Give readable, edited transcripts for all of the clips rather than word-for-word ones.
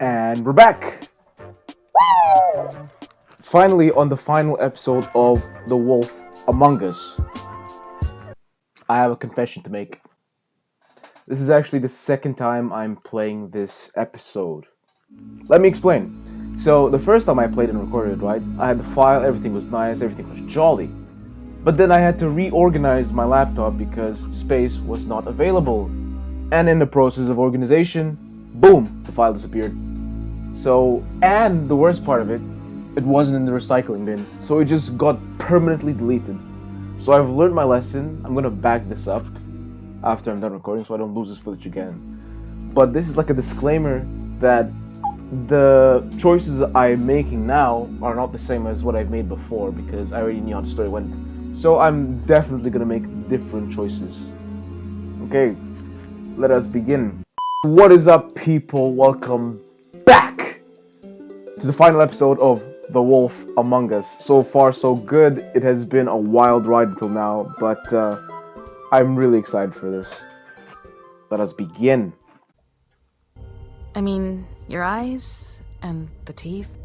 And we're back! Finally, on the final episode of The Wolf Among Us, I have a confession to make. This is actually the second time I'm playing this episode. Let me explain. So, the first time I played and recorded it, right, I had the file, everything was nice, everything was jolly. But then I had to reorganize my laptop because space was not available. And in the process of organization, boom, the file disappeared. So, and the worst part of it, it wasn't in the recycling bin, so it just got permanently deleted. So I've learned my lesson. I'm gonna back this up after I'm done recording so I don't lose this footage again. But this is like a disclaimer that the choices I'm making now are not the same as what I've made before because I already knew how the story went. So I'm definitely gonna make different choices. Okay, let us begin. What is up, people? Welcome back to the final episode of The Wolf Among Us. So far, so good. It has been a wild ride until now, but I'm really excited for this. Let us begin. I mean, your eyes and the teeth.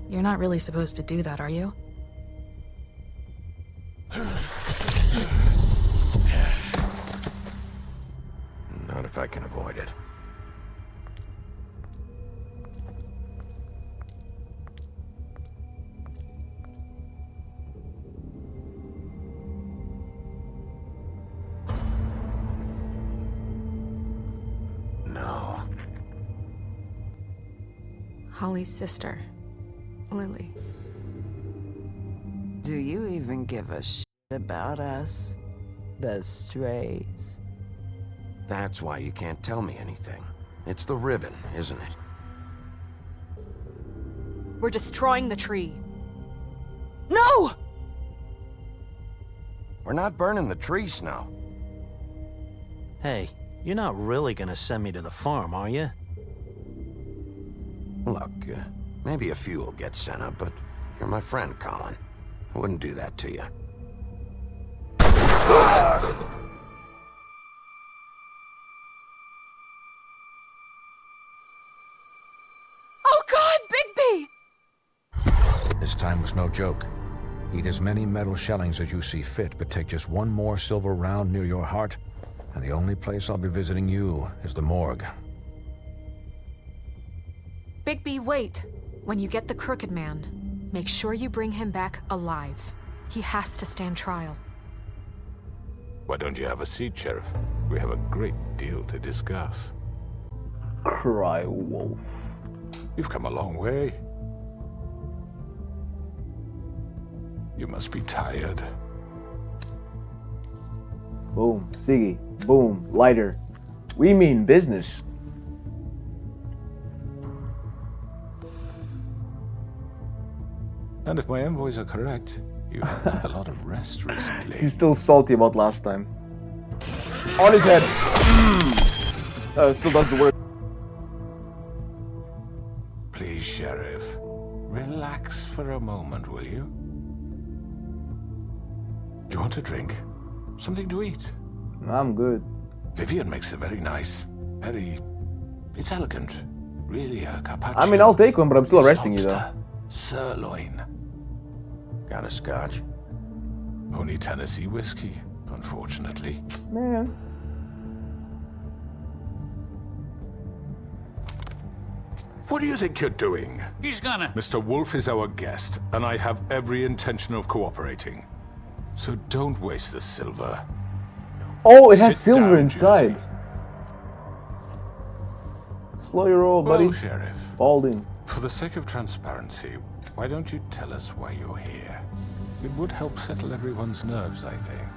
You're not really supposed to do that, are you? Not if I can avoid it. No. Holly's sister, Lily. Do you even give a shit about us? The strays? That's why you can't tell me anything. It's the ribbon, isn't it? We're destroying the tree. No! We're not burning the tree, Snow. Hey, you're not really gonna send me to the farm, are you? Look, maybe a few will get sent up, but you're my friend, Colin. I wouldn't do that to you. Oh God, Bigby! This time was no joke. Eat as many metal shellings as you see fit, but take just one more silver round near your heart, and the only place I'll be visiting you is the morgue. Bigby, wait. When you get the Crooked Man, make sure you bring him back alive. He has to stand trial. Why don't you have a seat, Sheriff? We have a great deal to discuss. Cry wolf. You've come a long way. You must be tired. Boom, Siggy. Boom, lighter. We mean business. And if my envoys are correct, you've had a lot of rest recently. He's still salty about last time. On his head. Still does the work. Please, Sheriff, relax for a moment, will you? Do you want a drink? Something to eat? I'm good. Vivian makes a very nice, it's elegant. Really a carpaccio. I mean, I'll take one, but I'm still It's arresting you, though. lobster, sirloin. Got a scotch? Only Tennessee whiskey, unfortunately. Man. What do you think you're doing? He's gonna... Mr. Wolf is our guest, and I have every intention of cooperating. So don't waste the silver. Oh, it has Sit silver down, inside. Josie. Slow your roll, buddy. Well, Sheriff, Balding. for the sake of transparency, why don't you tell us why you're here? It would help settle everyone's nerves, I think.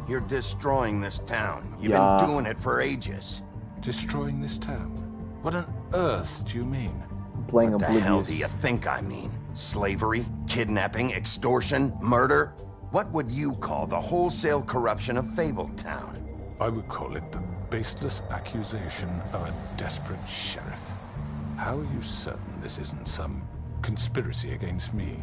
You're destroying this town. You've Yeah. been doing it for ages. Destroying this town? What on earth do you mean? Playing What the hell oblivious. do you think I mean? Slavery? Kidnapping? Extortion? Murder? What would you call the wholesale corruption of Fabletown? I would call it the baseless accusation of a desperate sheriff. How are you certain this isn't some conspiracy against me?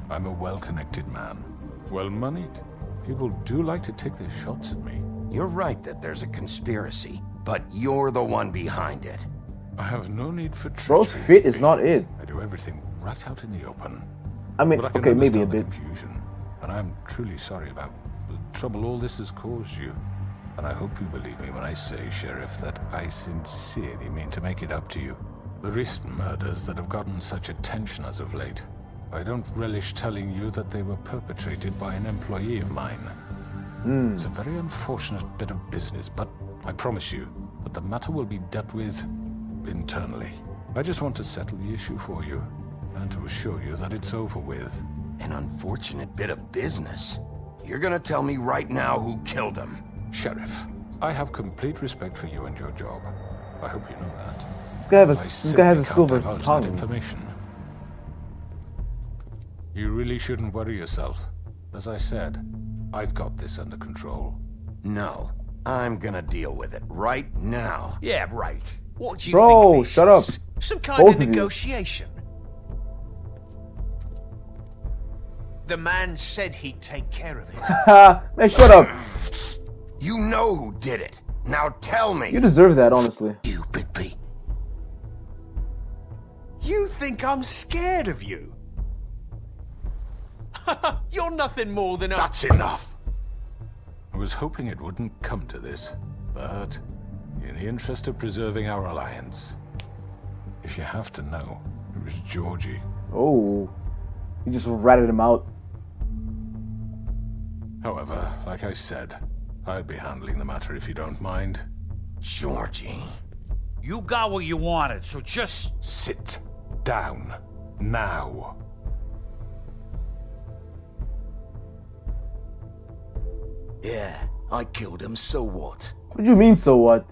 I'm a well-connected man, well-moneyed. People do like to take their shots at me. You're right that there's a conspiracy, but you're the one behind it. I have no need for trickery. Bro's fit is not it. I do everything right out in the open. I mean, But I can okay, maybe a understand the bit. confusion, and I'm truly sorry about the trouble all this has caused you. And I hope you believe me when I say, Sheriff, that I sincerely mean to make it up to you. The recent murders that have gotten such attention as of late, I don't relish telling you that they were perpetrated by an employee of mine. It's a very unfortunate bit of business, but I promise you that the matter will be dealt with internally. I just want to settle the issue for you, and to assure you that it's over with. An unfortunate bit of business. You're gonna tell me right now who killed him. Sheriff, I have complete respect for you and your job. I hope you know that. This guy, I this guy has a simply silver can't divulge that tongue. information. You really shouldn't worry yourself. As I said, I've got this under control. No, I'm gonna deal with it right now. Yeah, right. What do you Bro, think this shut up. is? Some kind Both of of you. negotiation? The man said he'd take care of it. Ha! Man, shut up. You know who did it. Now tell me. You deserve that, honestly. You, Bigby. You think I'm scared of you? You're nothing more than a... That's enough! I was hoping it wouldn't come to this, but in the interest of preserving our alliance, if you have to know, it was Georgie. Oh, you just ratted him out. However, like I said, I'll be handling the matter if you don't mind. Georgie. You got what you wanted, so just... Sit down. Now. Yeah, I killed him, so what? What do you mean, so what?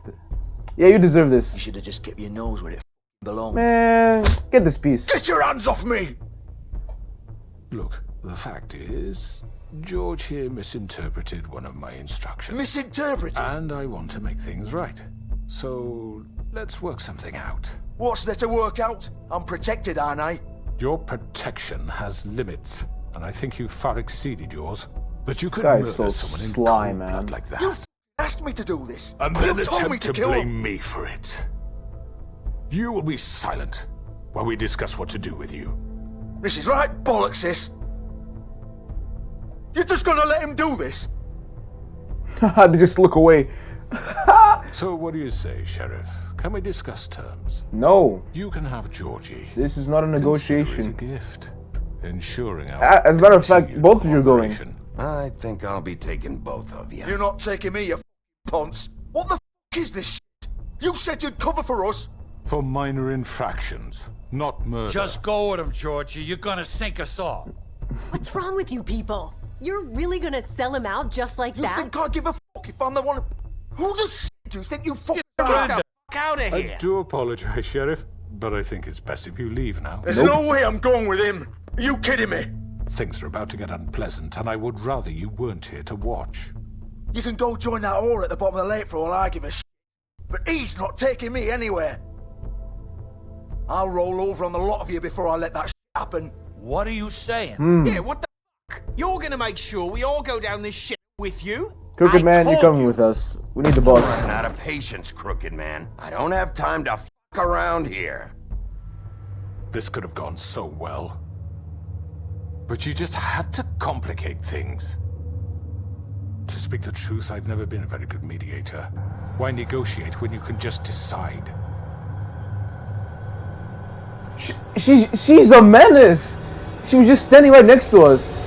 Yeah, you deserve this. You should have just kept your nose where it belonged. Man, get this piece. Get your hands off me! Look, the fact is, George here misinterpreted one of my instructions. Misinterpreted? And I want to make things right. So, let's work something out. What's there to work out? I'm protected, aren't I? Your protection has limits, and I think you've far exceeded yours. But you could Guy's murder so someone in sly, cold man. blood like that, You asked me to do this. and then you told me attempt to to kill blame him. me for it. You will be silent while we discuss what to do with you. This is right bollocks, sis. You're just gonna let him do this? They just look away. So what do you say, Sheriff? Can we discuss terms? No, You can have Georgie. this is not a Consider it negotiation. a gift, ensuring our As a matter of fact, continued both of you are going. cooperation. I think I'll be taking both of you. You're not taking me, you ponce. What the is this shit? You said you'd cover for us. For minor infractions, not murder. Just go with him, Georgie. You're gonna sink us all. What's wrong with you people? You're really gonna sell him out just like You that? think I give a fuck if I'm the one? Who the shit do you think you fucking Get are? the fuck out of I here. do apologize, Sheriff, but I think it's best if you leave now. There's no way I'm going with him. Are you kidding me? Things are about to get unpleasant, and I would rather you weren't here to watch. You can go join that whore at the bottom of the lake for all I give a shit. But he's not taking me anywhere. I'll roll over on the lot of you before I let that shit happen. What are you saying? Yeah, what the fuck? You're gonna make sure we all go down this shit with you? Crooked I Man, you're told coming you. with us. We need the boss. I'm out of patience, Crooked Man. I don't have time to fuck around here. This could have gone so well. But you just had to complicate things. To speak the truth, I've never been a very good mediator. Why negotiate when you can just decide? She's a menace. She was just standing right next to us.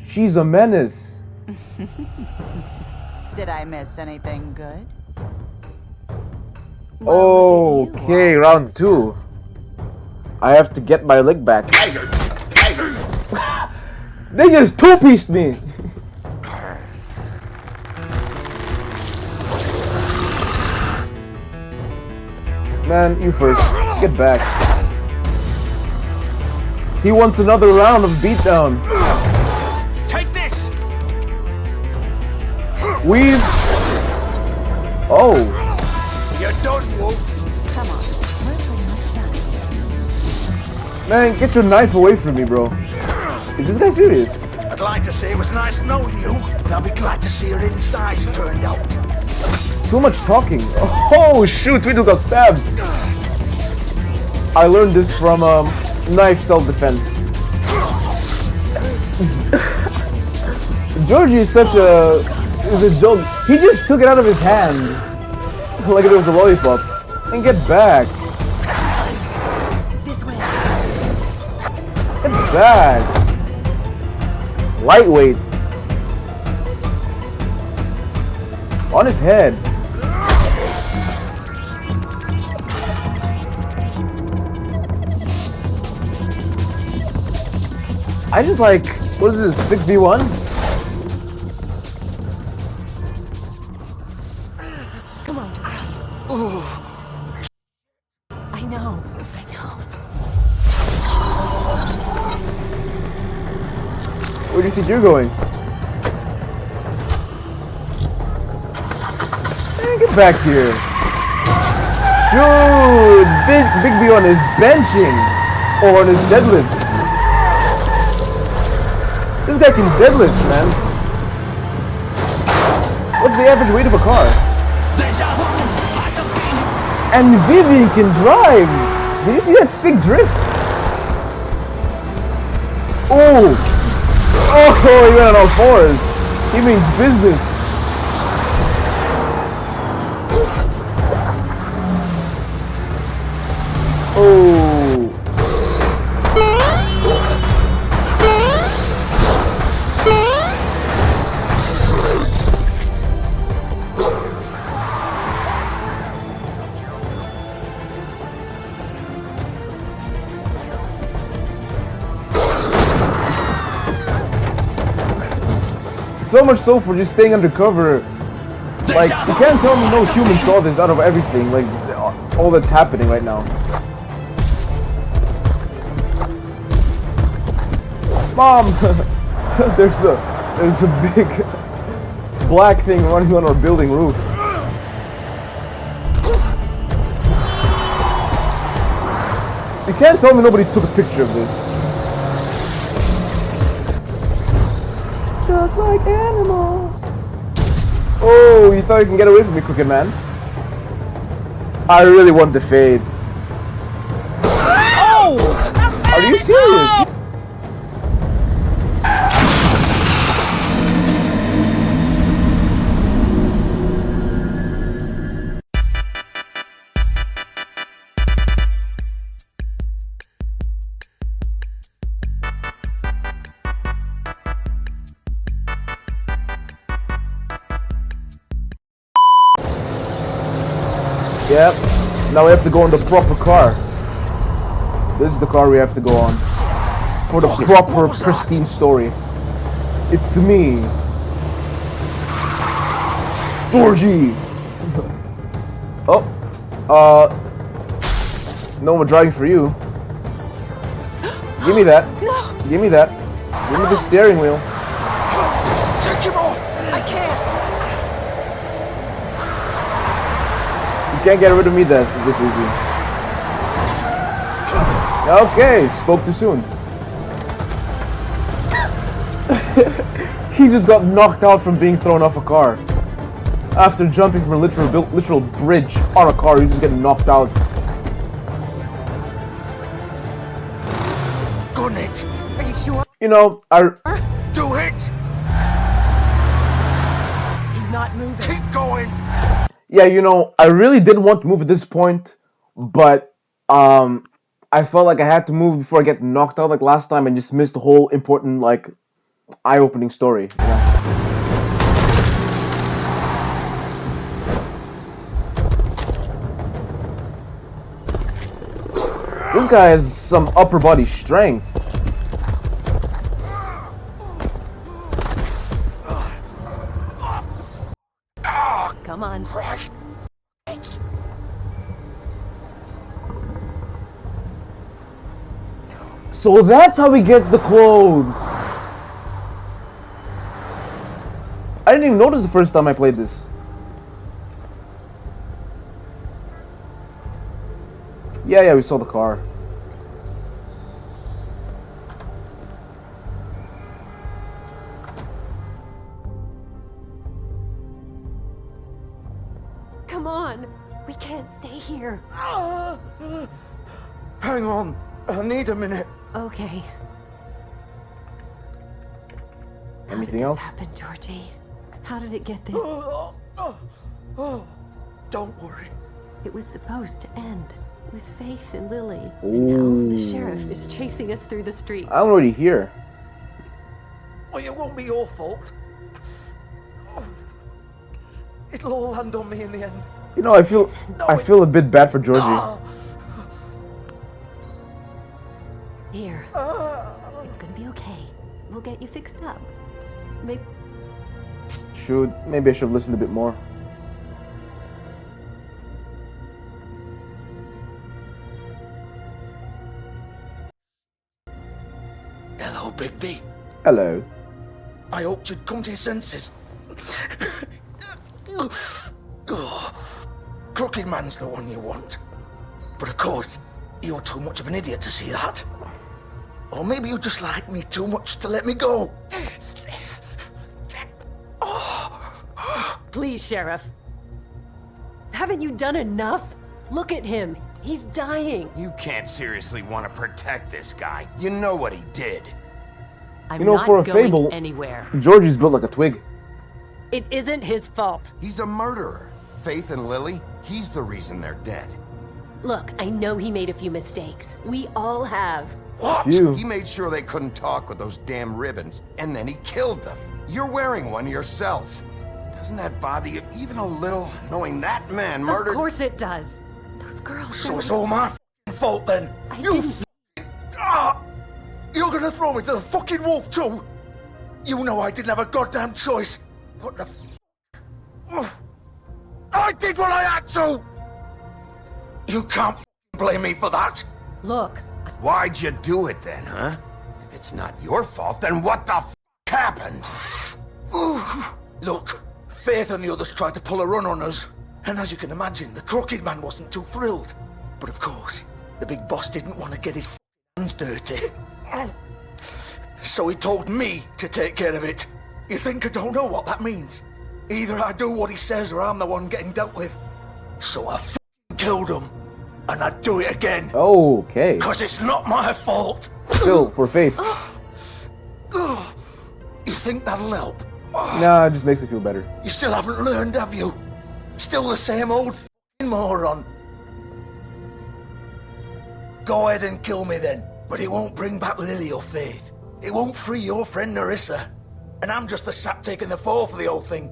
She's a menace. Did I miss anything good? Okay, round 2. I have to get my leg back. They just two-pieced me. Man, you first. Get back. He wants another round of beatdown. Take this. Weave. Oh. You're done, Wolf. Come on, we're pretty much done. Man, get your knife away from me, bro. Is this guy serious? I'd like to say it was nice knowing you, but I'll be glad to see your insides turned out. Too much talking. Oh shoot, Tweedle got stabbed. I learned this from knife self-defense. Georgie is such a joke. He just took it out of his hand like if it was a lollipop. And get back. This way. Get back. Lightweight. On his head. I just like, what is this, 6v1? Come on, Georgie. I know. Where do you think you're going? Hey, get back here. Dude, Big B on his benching. Or on his deadlifts. This guy can deadlift, man. What's the average weight of a car? And Vivi can drive! Did you see that sick drift? Oh! Oh, he went on all fours. He means business. Oh. So much so for just staying undercover. Like, you can't tell me no human saw this out of everything, like, all that's happening right now. Mom! there's a big black thing running on our building roof. You can't tell me nobody took a picture of this. Just like animals. Oh, you thought you can get away from me, Crooked Man? I really want the fade. Oh! Are you serious? Yep. Now we have to go on the proper car. This is the car we have to go on. For the proper, pristine story. It's me. Georgie! Oh. No more driving for you. Give me that. Give me that. Give me the steering wheel. Take him off! I can't. You can't get rid of me this easy. Okay, spoke too soon. He just got knocked out from being thrown off a car. After jumping from a literal bridge on a car, you just get knocked out. Gun it! Are you sure? You know, Do it! He's not moving. Keep going! yeah, you know, I really didn't want to move at this point, but I felt like I had to move before I get knocked out like last time and just missed the whole important, like, eye-opening story, you know? This guy has some upper body strength. Come on. So that's how he gets the clothes. I didn't even notice the first time I played this. Yeah, we saw the car. Come on. We can't stay here. Hang on. I need a minute. Okay. Anything How else? did this happen, Georgie? How did it get this? Don't worry. It was supposed to end with Faith and Lily. Ooh. And now the sheriff is chasing us through the streets. I'm already here. Well, it won't be your fault. It'll all land on me in the end. You know, I feel a bit bad for Georgie. Here. It's gonna be okay. We'll get you fixed up. Maybe. Maybe I should have listened a bit more. Hello, Bigby. Hello. I hoped you'd come to your senses. Crooked Man's the one you want. But of course, you're too much of an idiot to see that. Or maybe you just like me too much to let me go. Please, Sheriff. Haven't you done enough? Look at him. He's dying. You can't seriously want to protect this guy. You know what he did. I'm You know, not for a going fable, anywhere. Georgie's built like a twig. It isn't his fault. He's a murderer. Faith and Lily, he's the reason they're dead. Look, I know he made a few mistakes. We all have. What? Phew. He made sure they couldn't talk with those damn ribbons, and then he killed them. You're wearing one yourself. Doesn't that bother you even a little, knowing that man murdered... Of course it does. Those girls... So it's all my fault then? I You didn't... You're gonna throw me to the fucking wolf too? You know I didn't have a goddamn choice. What the I did what I had to! You can't blame me for that. Look, Why'd you do it then, huh? If it's not your fault, then what the happened? Look, Faith and the others tried to pull a run on us. And as you can imagine, the Crooked Man wasn't too thrilled. But of course, the big boss didn't want to get his hands dirty. So he told me to take care of it. You think I don't know what that means? Either I do what he says or I'm the one getting dealt with. So I killed him. And I'd do it again. Okay. Because it's not my fault. Still, for Faith. You think that'll help? Nah, it just makes me feel better. You still haven't learned, have you? Still the same old moron. Go ahead and kill me then, but it won't bring back Lily or Faith. It won't free your friend Nerissa. And I'm just the sap taking the fall for the whole thing.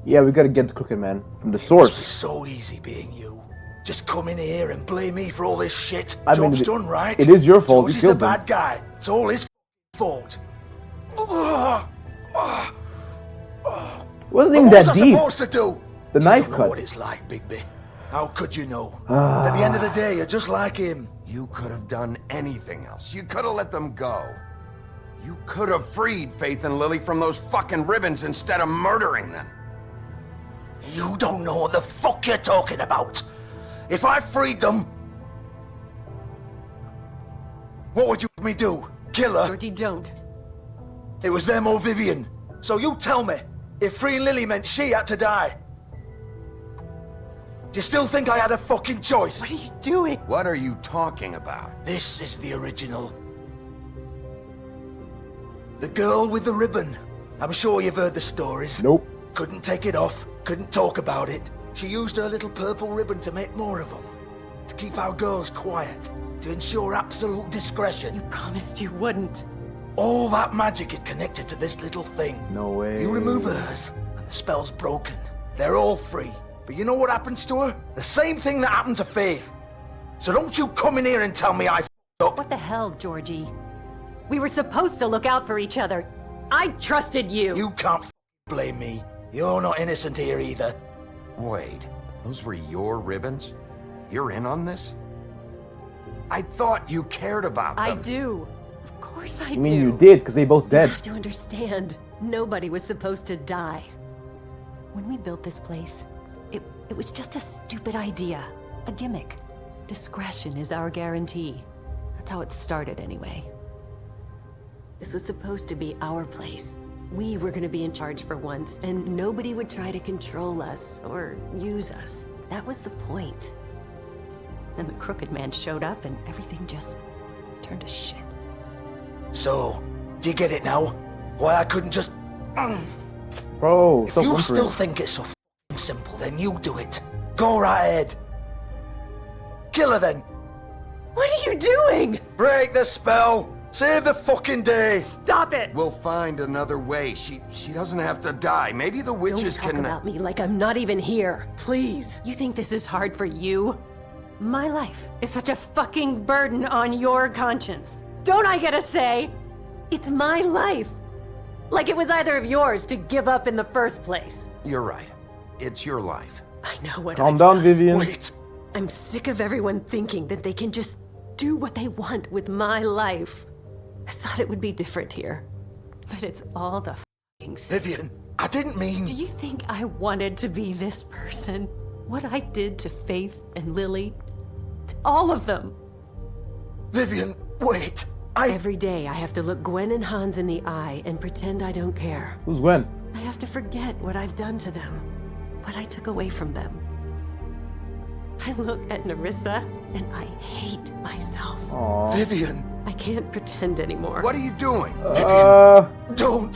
Yeah, we gotta get the Crooked Man from the It must be source. so easy being you. Just come in here and blame me for all this shit. I mean, Job's done, right? it is your fault, you George is the killed them. bad guy. It's all his fault. Wasn't But even what was that I deep. supposed to do? The You knife don't know cut. what it's like, Bigby. How could you know? At the end of the day, you're just like him. You could have done anything else. You could have let them go. You could have freed Faith and Lily from those fucking ribbons instead of murdering them. You don't know what the fuck you're talking about. If I freed them, what would you have me do? Kill her? Georgie, don't. It was them or Vivian. So you tell me, if freeing Lily meant she had to die, do you still think I had a fucking choice? What are you doing? What are you talking about? This is the original. The girl with the ribbon. I'm sure you've heard the stories. Nope. Couldn't take it off, couldn't talk about it. She used her little purple ribbon to make more of them. To keep our girls quiet. To ensure absolute discretion. You promised you wouldn't. All that magic is connected to this little thing. No way. You remove hers, and the spell's broken. They're all free. But you know what happens to her? The same thing that happened to Faith. So don't you come in here and tell me I f***ed up. What the hell, Georgie? We were supposed to look out for each other. I trusted you. You can't blame me. You're not innocent here either. Wait, those were your ribbons? You're in on this? I thought you cared about them. I do. Of course I I do. mean, you did, because they both You dead. have to understand. Nobody was supposed to die. When we built this place, it was just a stupid idea. A gimmick. Discretion is our guarantee. That's how it started anyway. This was supposed to be our place. We were gonna be in charge for once, and nobody would try to control us or use us. That was the point. Then the Crooked Man showed up and everything just turned to shit. So, do you get it now? Why I couldn't just... Bro, If stop you whimpering. still think it's so f***ing simple, then you do it. Go right ahead. Kill her then. What are you doing? Break the spell. Save the fucking day. Stop it! We'll find another way. She doesn't have to die. Maybe the witches Don't talk can... about me like I'm not even here. Please. You think this is hard for you? My life is such a fucking burden on your conscience. Don't I get a say? It's my life. Like it was either of yours to give up in the first place. You're right. It's your life. I know what Calm I've down, done. Vivian. Wait. I'm sick of everyone thinking that they can just do what they want with my life. I thought it would be different here. But it's all the fucking same. Vivian, I didn't mean... Do you think I wanted to be this person? What I did to Faith and Lily? To all of them. Vivian, wait. Every day I have to look Gwen and Hans in the eye and pretend I don't care. Who's Gwen? I have to forget what I've done to them. What I took away from them. I look at Nerissa and I hate myself. Aww. Vivian. I can't pretend anymore. What are you doing? Don't.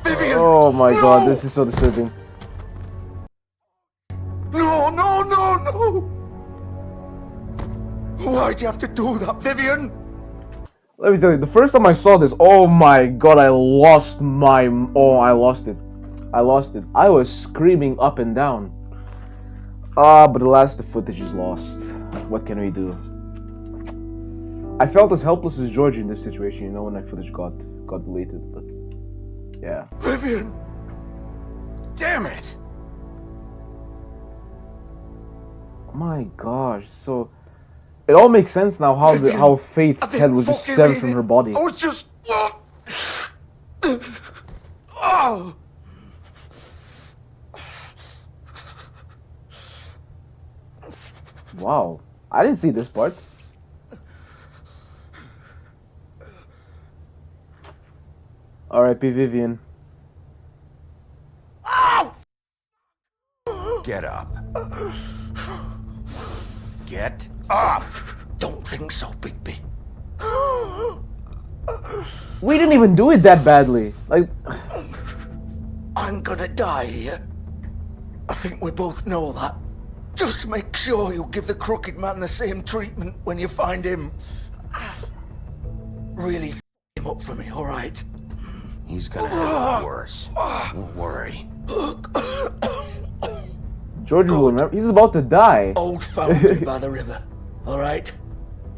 Vivian. Oh my no. god, this is so disturbing. No, no, no, no. Why'd you have to do that, Vivian? Let me tell you, the first time I saw this, oh my god, I lost my... Oh, I lost it. I lost it. I was screaming up and down. But alas, the footage is lost. What can we do? I felt as helpless as Georgie in this situation, you know, when my footage got deleted, but... Yeah. Vivian! Damn it! My gosh, so... It all makes sense now how Faith's head was just severed from her body. I was just... Oh! Wow. I didn't see this part. R.I.P. Vivian. Get up. Get up! Don't think so, Bigby. We didn't even do it that badly. Like... I'm gonna die here. I think we both know that. Just make sure you give the Crooked Man the same treatment when you find him. Really f him up for me, alright? He's gonna have it worse. Don't worry. Georgie will remember. He's about to die. Old foundry by the river, alright?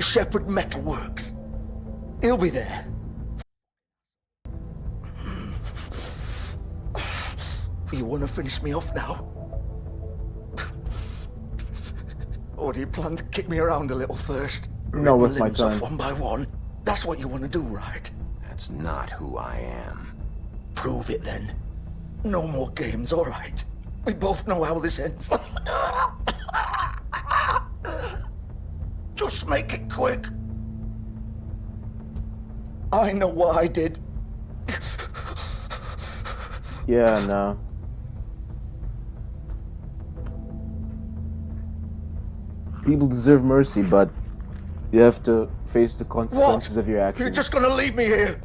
Shepherd Metalworks. He'll be there. You wanna finish me off now? Or do you plan to kick me around a little first? No, Rip with my limbs off time. one by one? That's what you wanna do, right? That's not who I am. Prove it then. No more games, alright? We both know how this ends. Just make it quick. I know what I did. Yeah, no. People deserve mercy, but you have to face the consequences of your actions. You're just gonna leave me here?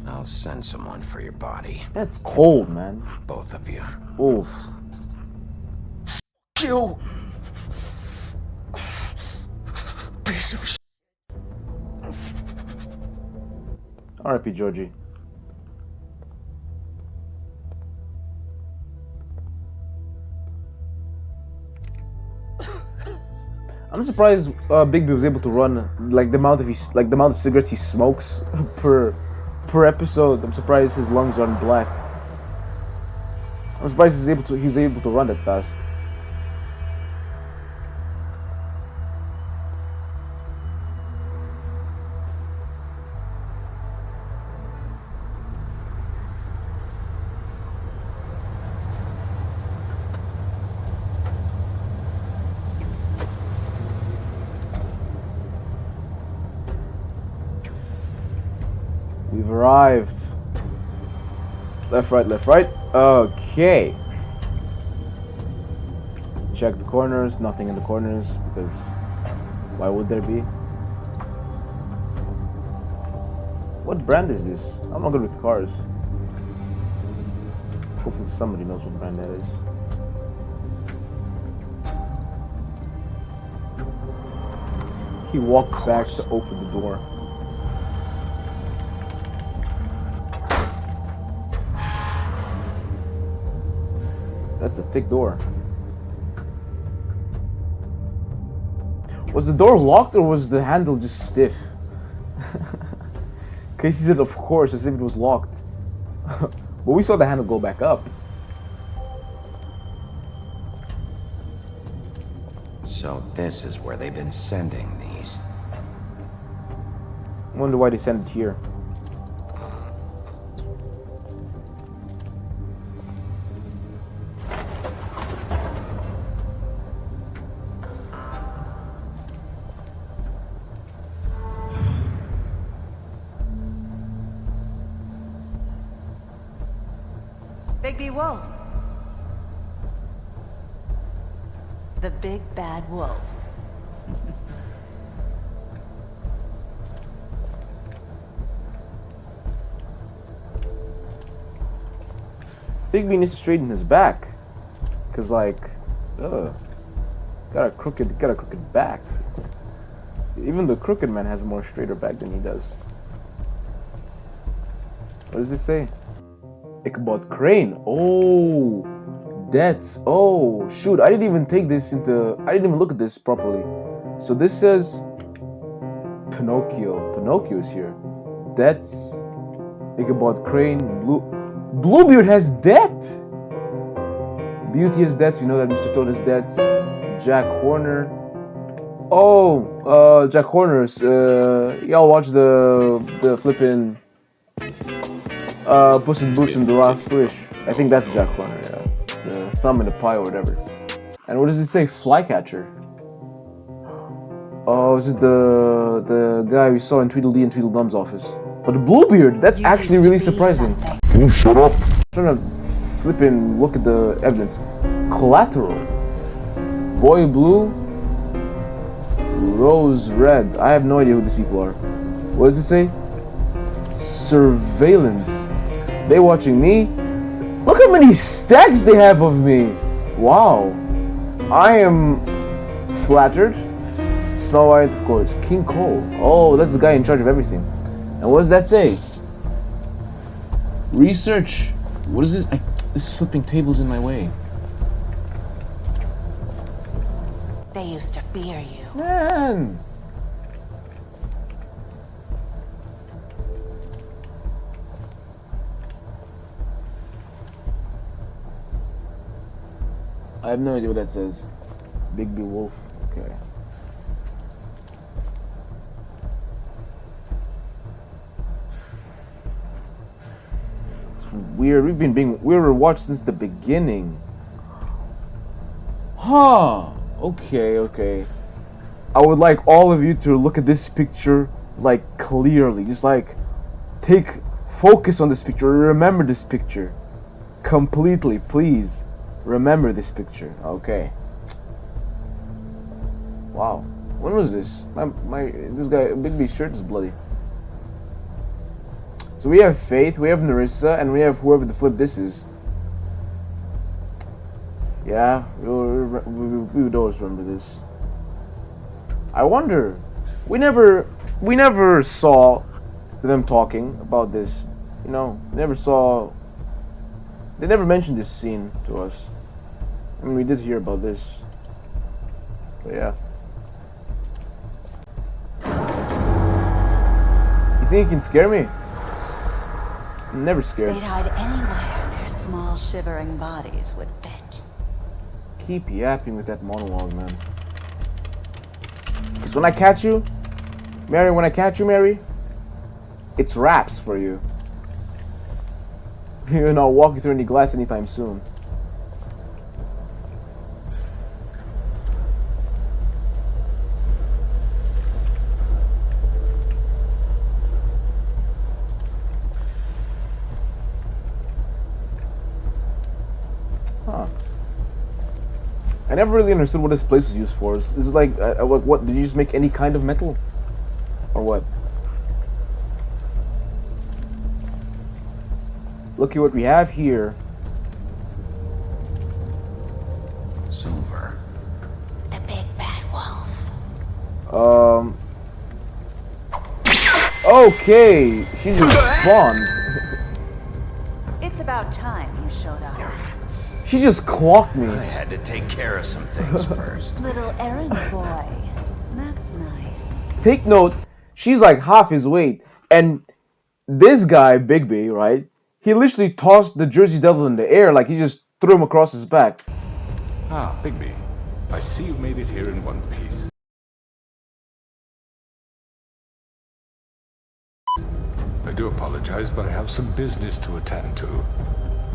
I'll send someone for your body. That's cold, man. Both of you. Oof. You! Piece of shit. R.I.P. Georgie. I'm surprised Bigby was able to run like the amount of cigarettes he smokes per episode. I'm surprised his lungs aren't black. I'm surprised he was able to run that fast. We've arrived. Left, right, left, right. Okay. Check the corners. Nothing in the corners because why would there be? What brand is this? I'm not good with cars. Hopefully somebody knows what brand that is. He walked back to open the door. That's a thick door. Was the door locked or was the handle just stiff? Casey said, of course, as if it was locked. But we saw the handle go back up. So this is where they've been sending these. Wonder why they sent it here. Bigby Wolf. The big bad wolf. Bigby needs to straighten his back. Cause like, got a crooked back. Even the crooked man has a more straighter back than he does. What does this say? Ichabod Crane. Oh, that's. Oh, shoot. I didn't even take this into. I didn't even look at this properly. So this says Pinocchio. Pinocchio is here. That's Ichabod Crane. Bluebeard has debt. Beauty has debts. We know that Mr. Toad has debts. Jack Horner. Oh, Jack Horner's. Y'all watch the flippin'. Puss in Boots and The Last Wish. I think that's Jack Horner, yeah. The thumb in the pie or whatever. And what does it say? Flycatcher. Oh, is it the guy we saw in Tweedledee and Tweedledum's office? But the Bluebeard, that's actually really surprising. You shut up. I'm trying to flip and look at the evidence. Collateral. Boy Blue. Rose Red. I have no idea who these people are. What does it say? Surveillance. They watching me? Look how many stacks they have of me. Wow. I am flattered. Snow White, of course. King Cole. Oh, that's the guy in charge of everything. And what does that say? Research. What is this? This flipping table's in my way. They used to fear you. Man. I have no idea what that says. Bigby Wolf. Okay. It's weird. We were watched since the beginning. Huh. Okay. I would like all of you to look at this picture like clearly. Just like take focus on this picture. Remember this picture completely, please. Remember this picture. Okay. Wow. When was this? This guy Bigby's shirt is bloody. So we have Faith, we have Nerissa, and we have whoever the flip this is. Yeah, we would always remember this. I wonder. We never saw them talking about this. You know, never saw. They never mentioned this scene to us. I mean, we did hear about this. But yeah. You think you can scare me? I'm never scared. They'd hide anywhere their small shivering bodies would fit. Keep yapping with that monologue, man. Because when I catch you, Mary, it's raps for you. You're not walking through any glass anytime soon. I never really understood what this place was used for. Is it like, what, did you just make any kind of metal? Or what? Look at what we have here. Silver. The big bad wolf. Okay, she just spawned. It's about time you showed up. She just clocked me. I had to take care of some things first. Little errand boy. That's nice. Take note, she's like half his weight, and this guy, Bigby, right? He literally tossed the Jersey Devil in the air like he just threw him across his back. Ah, Bigby. I see you made it here in one piece. I do apologize, but I have some business to attend to.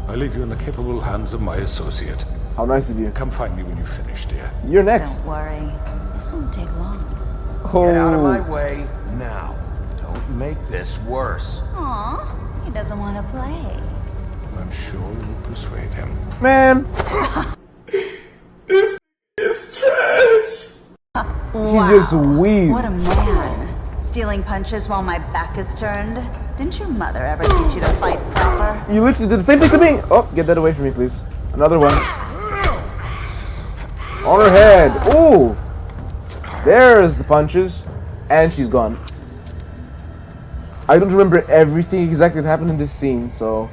I leave you in the capable hands of my associate. How nice of you. Come find me when you finish, dear. You're next. Don't worry. This won't take long. Get out of my way now. Don't make this worse. Aw, he doesn't want to play. I'm sure you'll persuade him. Man. This is trash. She just weaved. What a man. Stealing punches while my back is turned. Didn't your mother ever teach you to fight proper? You literally did the same thing to me. Oh, get that away from me, please. Another one. On her head. Ooh. There's the punches. And she's gone. I don't remember everything exactly that happened in this scene, so...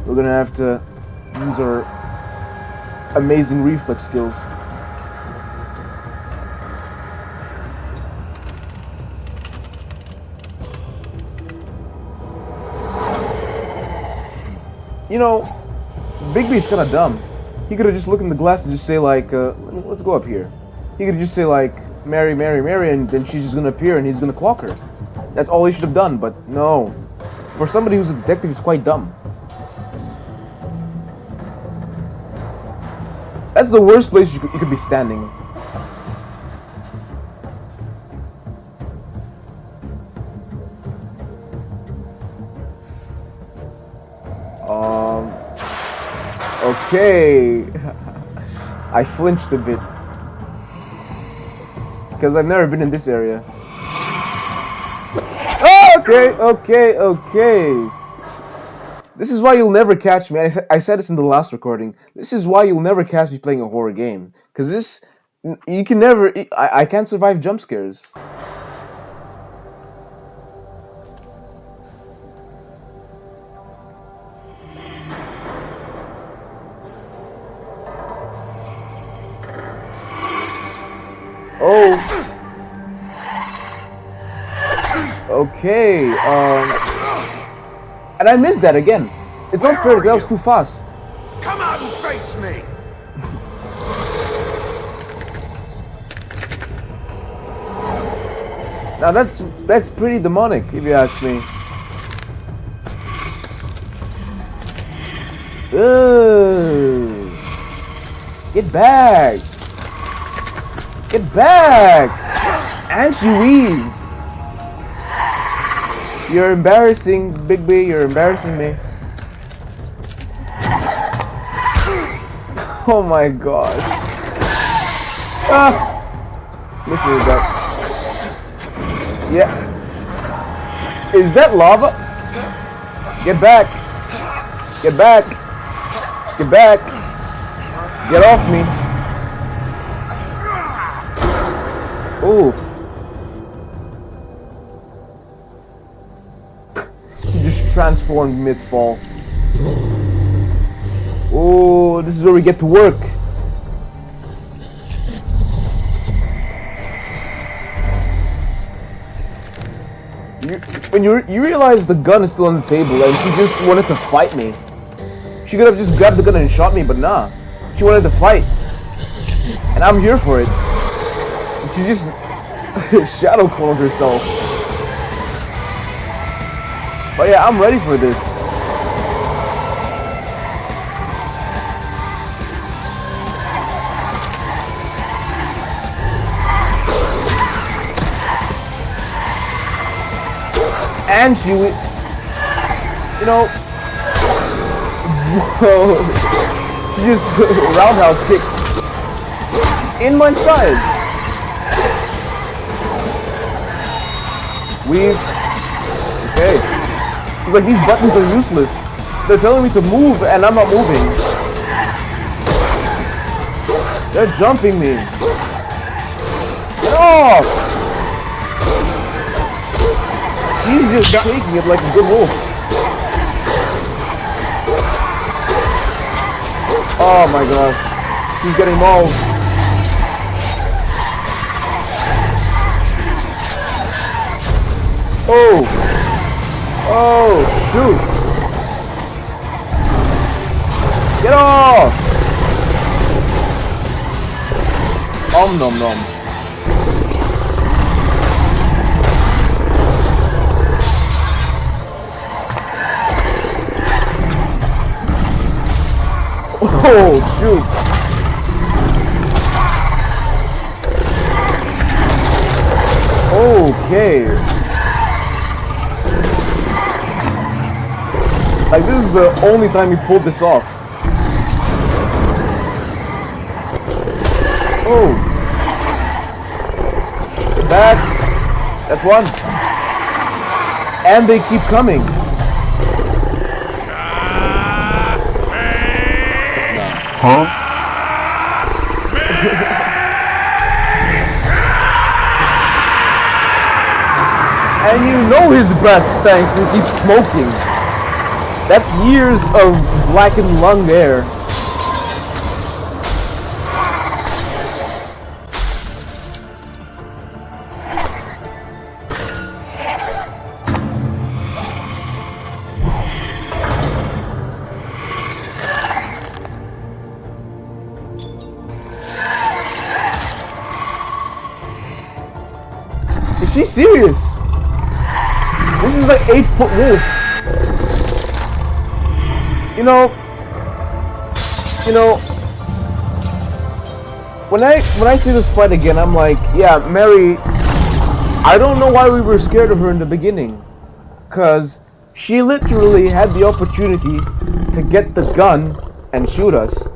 we're gonna have to use our amazing reflex skills. You know, Bigby's kind of dumb. He could have just looked in the glass and just say like, let's go up here. He could just say like, Mary, Mary, Mary, and then she's just gonna appear and he's gonna clock her. That's all he should have done, but no. For somebody who's a detective, it's quite dumb. That's the worst place you could be standing. Okay. I flinched a bit. Because I've never been in this area. Oh, okay. This is why you'll never catch me. I said this in the last recording. This is why you'll never catch me playing a horror game. Because this... you can never... I can't survive jump scares. Oh. Okay, and I missed that again. It's not fair, that was too fast. Come out and face me! Now that's pretty demonic, if you ask me. Ugh. Get back! Get back! And she weaved. You're embarrassing, Bigby. You're embarrassing me. Oh my god. Ah! Listen to that. Yeah. Is that lava? Get back. Get back. Get back. Get off me. Oof. He just transformed mid-fall. Oh, this is where we get to work. You realize the gun is still on the table and she just wanted to fight me. She could have just grabbed the gun and shot me, but nah. She wanted to fight. And I'm here for it. She just shadow cloned herself. But yeah, I'm ready for this. And she, you know, whoa. She just roundhouse kicked in my sides. Weave. Okay. It's like these buttons are useless. They're telling me to move and I'm not moving. They're jumping me. Get off! She's just taking it like a good wolf. Oh my gosh. She's getting mauled. Oh! Oh, shoot! Get off! Nom nom. Oh, shoot! Okay. Like, this is the only time he pulled this off. Oh. Get back. That's one. And they keep coming. Huh? And you know his breath stinks when he keeps smoking. That's years of blackened lung air. Is she serious? This is like 8-foot wolf. You know, when I see this fight again, I'm like, yeah, Mary, I don't know why we were scared of her in the beginning. Cause she literally had the opportunity to get the gun and shoot us.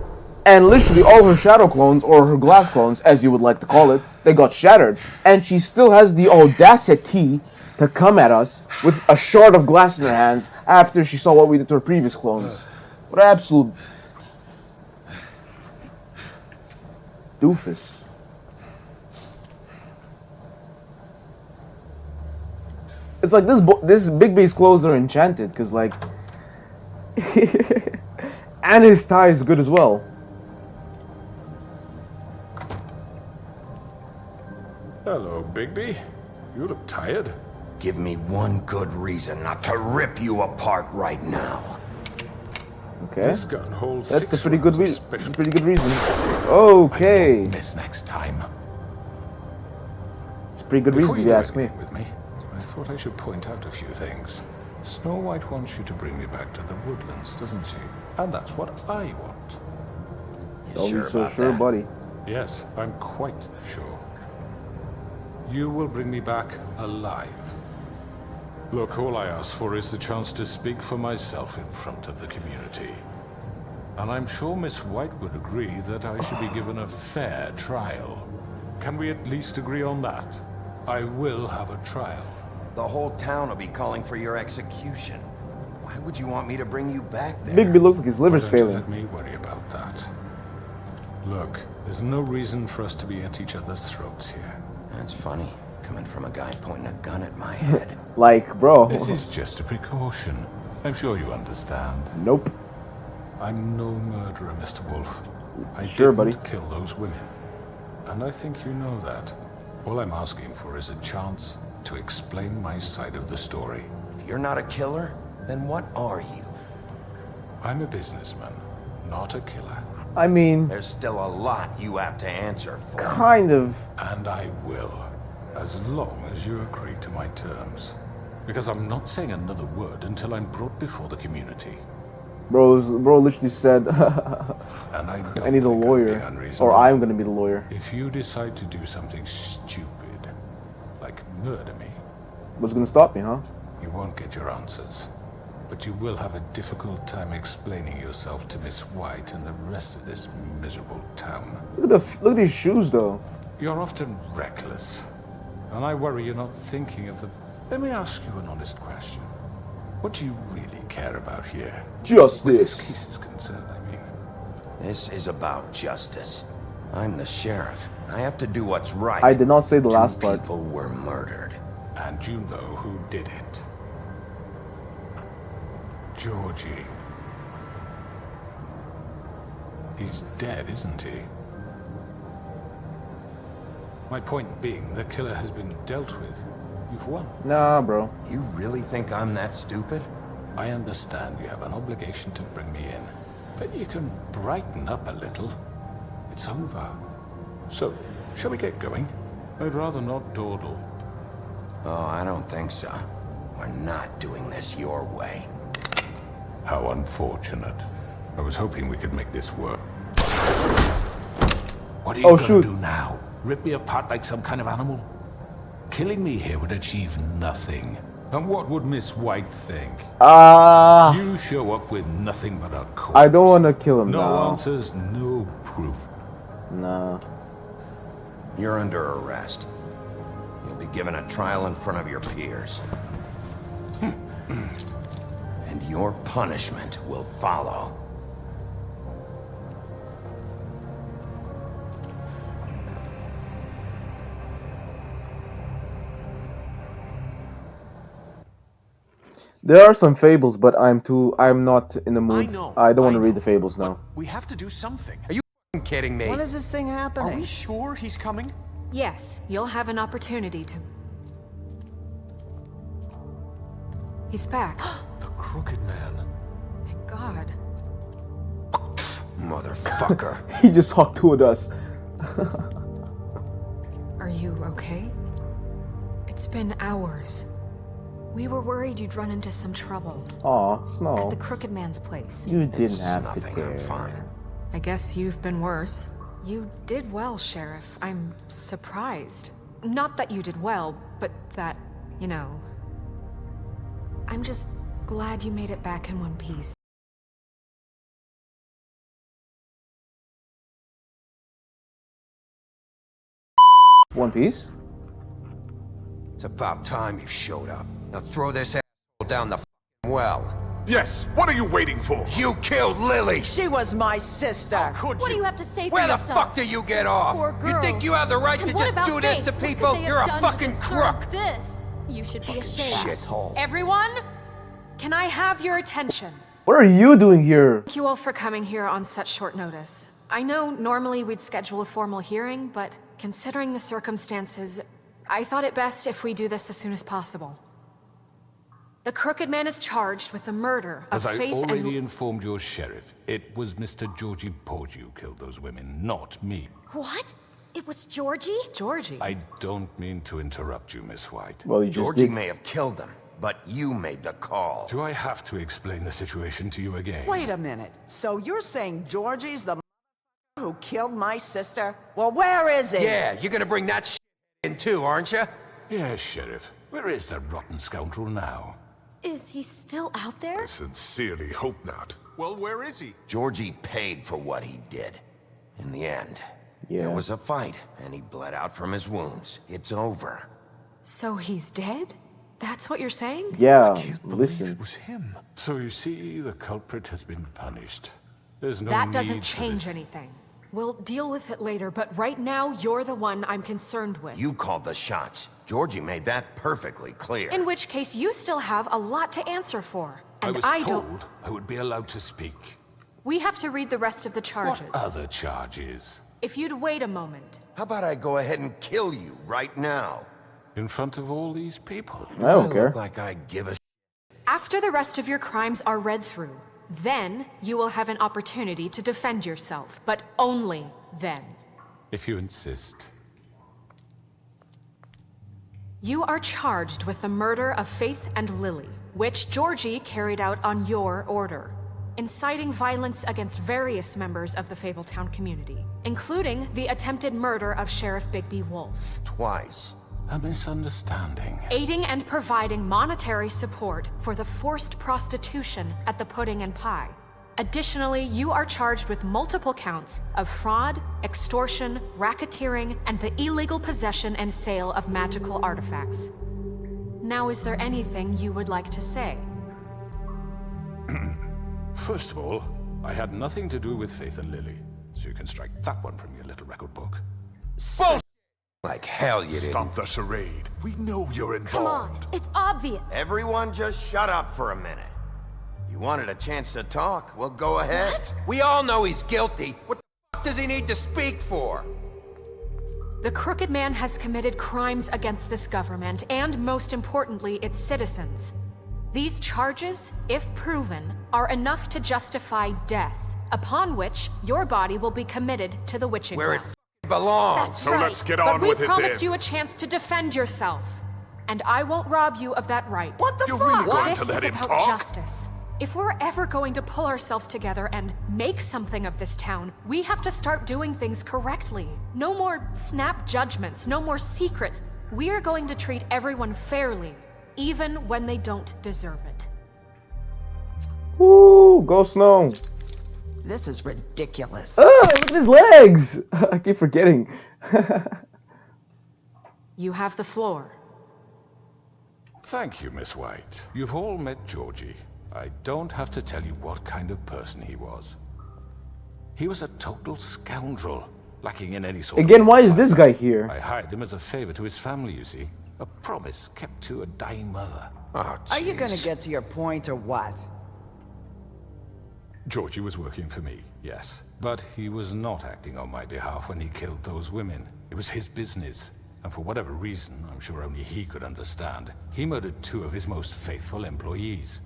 And literally all her shadow clones, or her glass clones, as you would like to call it, they got shattered. And she still has the audacity to come at us with a shard of glass in her hands after she saw what we did to her previous clones. What an absolute doofus. It's like this Big B's clothes are enchanted, because like and his tie is good as well. Hello, Bigby. You look tired. Give me one good reason not to rip you apart right now. Okay. This gun holds That's a 6 pretty good rounds of reason. special- That's a pretty good reason. Okay. Miss next time. It's a pretty good Before reason if you you do ask me. anything with me, I thought I should point out a few things. Snow White wants you to bring me back to the woodlands, doesn't she? And that's what I want. Don't be so sure, buddy. Yes, I'm quite sure. You will bring me back alive. Look, all I ask for is the chance to speak for myself in front of the community. And I'm sure Miss White would agree that I should be given a fair trial. Can we at least agree on that? I will have a trial. The whole town will be calling for your execution. Why would you want me to bring you back there? Bigby looks like his liver's Why don't you failing. let me worry about that. Look, there's no reason for us to be at each other's throats here. That's funny, coming from a guy pointing a gun at my head. Like, bro. This is just a precaution. I'm sure you understand. Nope. I'm no murderer, Mr. Wolf. I Sure, didn't buddy. kill those women. And I think you know that. All I'm asking for is a chance to explain my side of the story. If you're not a killer, then what are you? I'm a businessman, not a killer. I mean, There's still a lot you have to answer for. kind of. And I will, as long as you agree to my terms. Because I'm not saying another word until I'm brought before the community. Bro literally said, And I don't I need a think I'd be lawyer. unreasonable. Or I'm gonna be the lawyer. If you decide to do something stupid, like murder me, What's gonna stop me, huh? you won't get your answers. but you will have a difficult time explaining yourself to Miss White and the rest of this miserable town. Look at his shoes, though. You're often reckless, and I worry you're not thinking of the... Let me ask you an honest question. What do you really care about here? Justice. Where this case is concerned, I mean. This is about justice. I'm the sheriff. I have to do what's right. I did not say the last Two part. people were murdered. And you know who did it. Georgie. He's dead, isn't he? My point being, the killer has been dealt with. You've won. Nah, bro. You really think I'm that stupid? I understand you have an obligation to bring me in, but you can brighten up a little. It's over. So, shall we get going? I'd rather not dawdle. Oh, I don't think so. We're not doing this your way. How unfortunate. I was hoping we could make this work. What are you gonna do now? Rip me apart like some kind of animal? Killing me here would achieve nothing. And what would Miss White think? You show up with nothing but a corpse. I don't want to kill him no now. answers, no proof. Nah. You're under arrest. You'll be given a trial in front of your peers. And your punishment will follow. There are some fables, but I'm not in the mood. know, I don't want to read the fables now. We have to do something. Are you kidding me? When is this thing happening? Are we sure he's coming? Yes, you'll have an opportunity to... He's back. The Crooked Man. Thank God. Motherfucker. He just talked to us. Are you okay? It's been hours. We were worried you'd run into some trouble. Aw, Snow. At the Crooked Man's place. You didn't have to care. I'm fine. I guess you've been worse. You did well, Sheriff. I'm surprised. Not that you did well, but that, you know... I'm just glad you made it back in one piece. One Piece? It's about time you showed up. Now throw this asshole down the well. Yes, what are you waiting for? You killed Lily! She was my sister. Could What do you have to say for Where the yourself? fuck do you get off? Poor You think girls. you have the right And to what just about do this Faith? to What could people? they have You're a done to fucking deserve crook! This. You should be ashamed. Shithole. Everyone, can I have your attention? What are you doing here? Thank you all for coming here on such short notice. I know normally we'd schedule a formal hearing, but considering the circumstances, I thought it best if we do this as soon as possible. The Crooked Man is charged with the murder of As I Faith already and... informed your sheriff, it was Mr. Georgie Porgy who killed those women, not me. What? It was Georgie? Georgie? I don't mean to interrupt you, Miss White. Well, you just Georgie did. may have killed them, but you made the call. Do I have to explain the situation to you again? Wait a minute. So you're saying Georgie's the who killed my sister? Well, where is he? Yeah, you're gonna bring that shit in too, aren't you? Yes, Sheriff. Where is that rotten scoundrel now? Is he still out there? Sincerely hope not. Well, where is he? Georgie paid for what he did. In the end, Yeah. there was a fight, and he bled out from his wounds. It's over. So he's dead? That's what you're saying? Yeah, Believe listen. it was him. So you see, the culprit has been punished. There's no That need doesn't for change this. anything. We'll deal with it later, but right now, you're the one I'm concerned with. You called the shots. Georgie made that perfectly clear. In which case, you still have a lot to answer for. I And was don't... told I would be allowed to speak. We have to read the rest of the charges. What other charges? If you'd wait a moment. How about I go ahead and kill you right now? In front of all these people? I don't care. Look like I give a After the rest of your crimes are read through, then you will have an opportunity to defend yourself, but only then. If you insist. You are charged with the murder of Faith and Lily, which Georgie carried out on your order, inciting violence against various members of the Fabletown community, including the attempted murder of Sheriff Bigby Wolf. twice. a misunderstanding. Aiding and providing monetary support for the forced prostitution at the Pudding and Pie. Additionally, you are charged with multiple counts of fraud, extortion, racketeering, and the illegal possession and sale of magical artifacts. Now, is there anything you would like to say? First of all, I had nothing to do with Faith and Lily, so you can strike that one from your little record book. Bullshit! Like hell you didn't. Stop the charade. We know you're involved. Come on, it's obvious. Everyone just shut up for a minute. You wanted a chance to talk? Well, go ahead. What? We all know he's guilty. What the fuck does he need to speak for? The Crooked Man has committed crimes against this government and, most importantly, its citizens. These charges, if proven, are enough to justify death, upon which your body will be committed to the witching Where it well. belongs. That's So right. let's get on with But we it promised then. you a chance to defend yourself, and I won't rob you of that right. What the You're fuck? really going This to let is him about talk? justice. If we're ever going to pull ourselves together and make something of this town, we have to start doing things correctly. No more snap judgments, no more secrets. We are going to treat everyone fairly, even when they don't deserve it. Woo! Go Snow! This is ridiculous. Ah, look at his legs! I keep forgetting. You have the floor. Thank you, Miss White. You've all met Georgie. I don't have to tell you what kind of person he was. He was a total scoundrel, lacking in any sort of... Again, why is this guy here? I hired him as a favor to his family, you see. A promise kept to a dying mother. Oh, Are you gonna jeez. get to your point or what? Georgie was working for me, yes. But he was not acting on my behalf when he killed those women. It was his business. And for whatever reason, I'm sure only he could understand, he murdered 2 of his most faithful employees.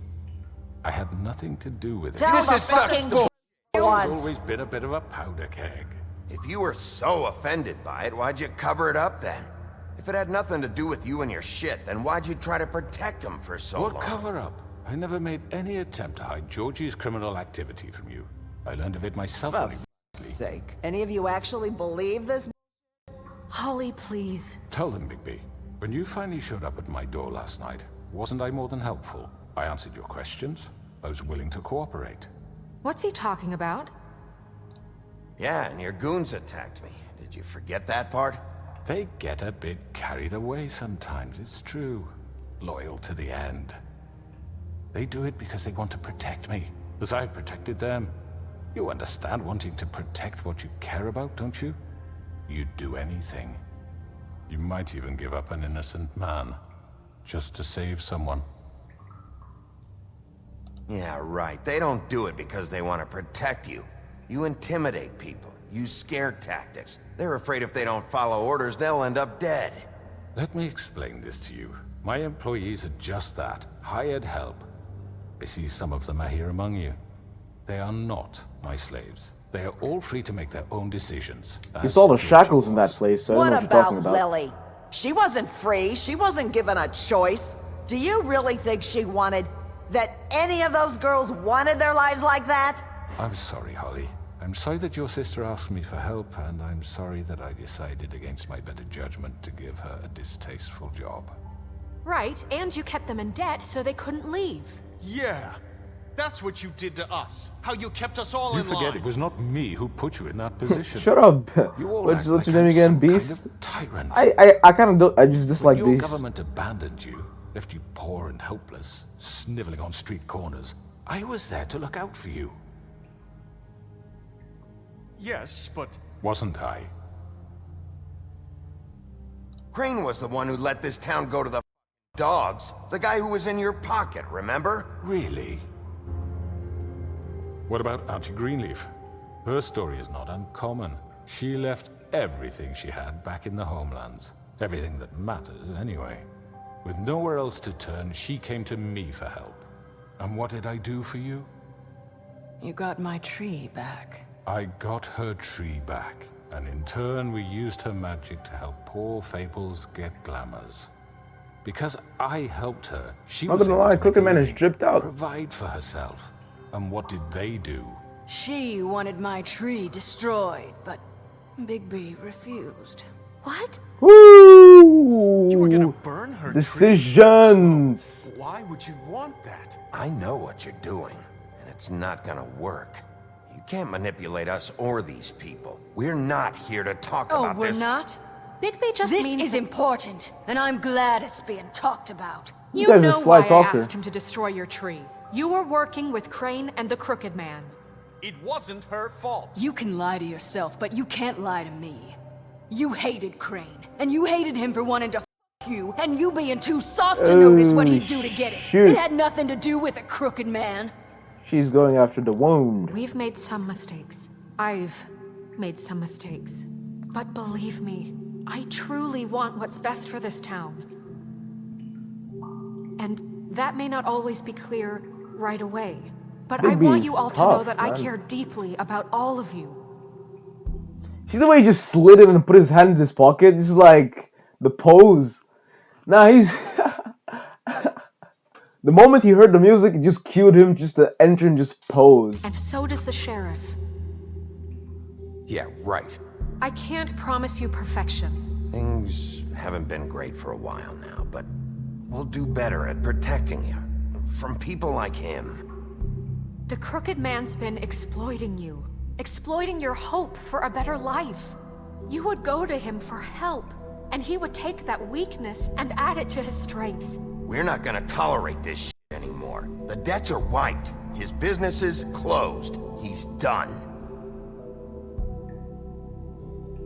I had nothing to do with it. Tell This the is such fucking bull- He's once. always been a bit of a powder keg. If you were so offended by it, why'd you cover it up then? If it had nothing to do with you and your shit, then why'd you try to protect him for so What long? cover up? I never made any attempt to hide Georgie's criminal activity from you. I learned of it myself For only. sake. Any of you actually believe this? Holly, please. Tell them, Bigby. When you finally showed up at my door last night, wasn't I more than helpful? I answered your questions. I was willing to cooperate. What's he talking about? Yeah, and your goons attacked me. Did you forget that part? They get a bit carried away sometimes, it's true. Loyal to the end. They do it because they want to protect me, as I've protected them. You understand wanting to protect what you care about, don't you? You'd do anything. You might even give up an innocent man, just to save someone. Yeah, right. They don't do it because they want to protect you. You intimidate people, use scare tactics. They're afraid if they don't follow orders, they'll end up dead. Let me explain this to you. My employees are just that, hired help. I see some of them are here among you. They are not my slaves. They are all free to make their own decisions. You as saw the Georgie shackles in that was. place, so I What don't know what you're talking about about. Lily? She wasn't free. She wasn't given a choice. Do you really think she wanted that any of those girls wanted their lives like that? I'm sorry, Holly. I'm sorry that your sister asked me for help, and I'm sorry that I decided against my better judgment to give her a distasteful job. Right, and you kept them in debt so they couldn't leave. Yeah. That's what you did to us. How you kept us all You in forget line. it was not me who put you in that position. Shut up. You all What's act your like name I'm again? some kind Beast? of tyrant. I kind of don't. I just dislike When your these. government abandoned you, left you poor and helpless, sniveling on street corners, I was there to look out for you. Yes, but... Wasn't I? Crane was the one who let this town go to the dogs. The guy who was in your pocket, remember? Really? What about Auntie Greenleaf? Her story is not uncommon. She left everything she had back in the homelands. Everything that matters, anyway. With nowhere else to turn, she came to me for help. And what did I do for you? You got my tree back. I got her tree back, and in turn we used her magic to help poor Fables get glamours. Because I helped her, she Not was gonna able lie, to make Crooked a Man is living, dripped out. provide for herself. And what did they do? She wanted my tree destroyed, but Bigby refused. What? Woo! Ooh. You were gonna burn her decisions. Tree, so why would you want that? I know what you're doing, and it's not gonna work. You can't manipulate us or these people. We're not here to talk about this. Oh, we're not? Bigby just This means is important, and I'm glad it's being talked about. You guys are know sly why talker. I asked him to destroy your tree. You were working with Crane and the Crooked Man. It wasn't her fault. You can lie to yourself, but you can't lie to me. You hated Crane, and you hated him for wanting to f you, and you being too soft to notice what he'd do to get it. shoot. It had nothing to do with the Crooked Man. She's going after the wound. We've made some mistakes. I've made some mistakes. But believe me, I truly want what's best for this town. And that may not always be clear right away. But I want you all to know that I care deeply about all of you. See the way he just slid in and put his hand in his pocket? Just like the pose. Nah, he's... The moment he heard the music, it just cued him just to enter and just pose. And so does the sheriff. Yeah, right. I can't promise you perfection. Things haven't been great for a while now, but we'll do better at protecting you from people like him. The Crooked Man's been exploiting you. Exploiting your hope for a better life. You would go to him for help, and he would take that weakness and add it to his strength. We're not gonna tolerate this shit anymore. The debts are wiped. His business is closed. He's done.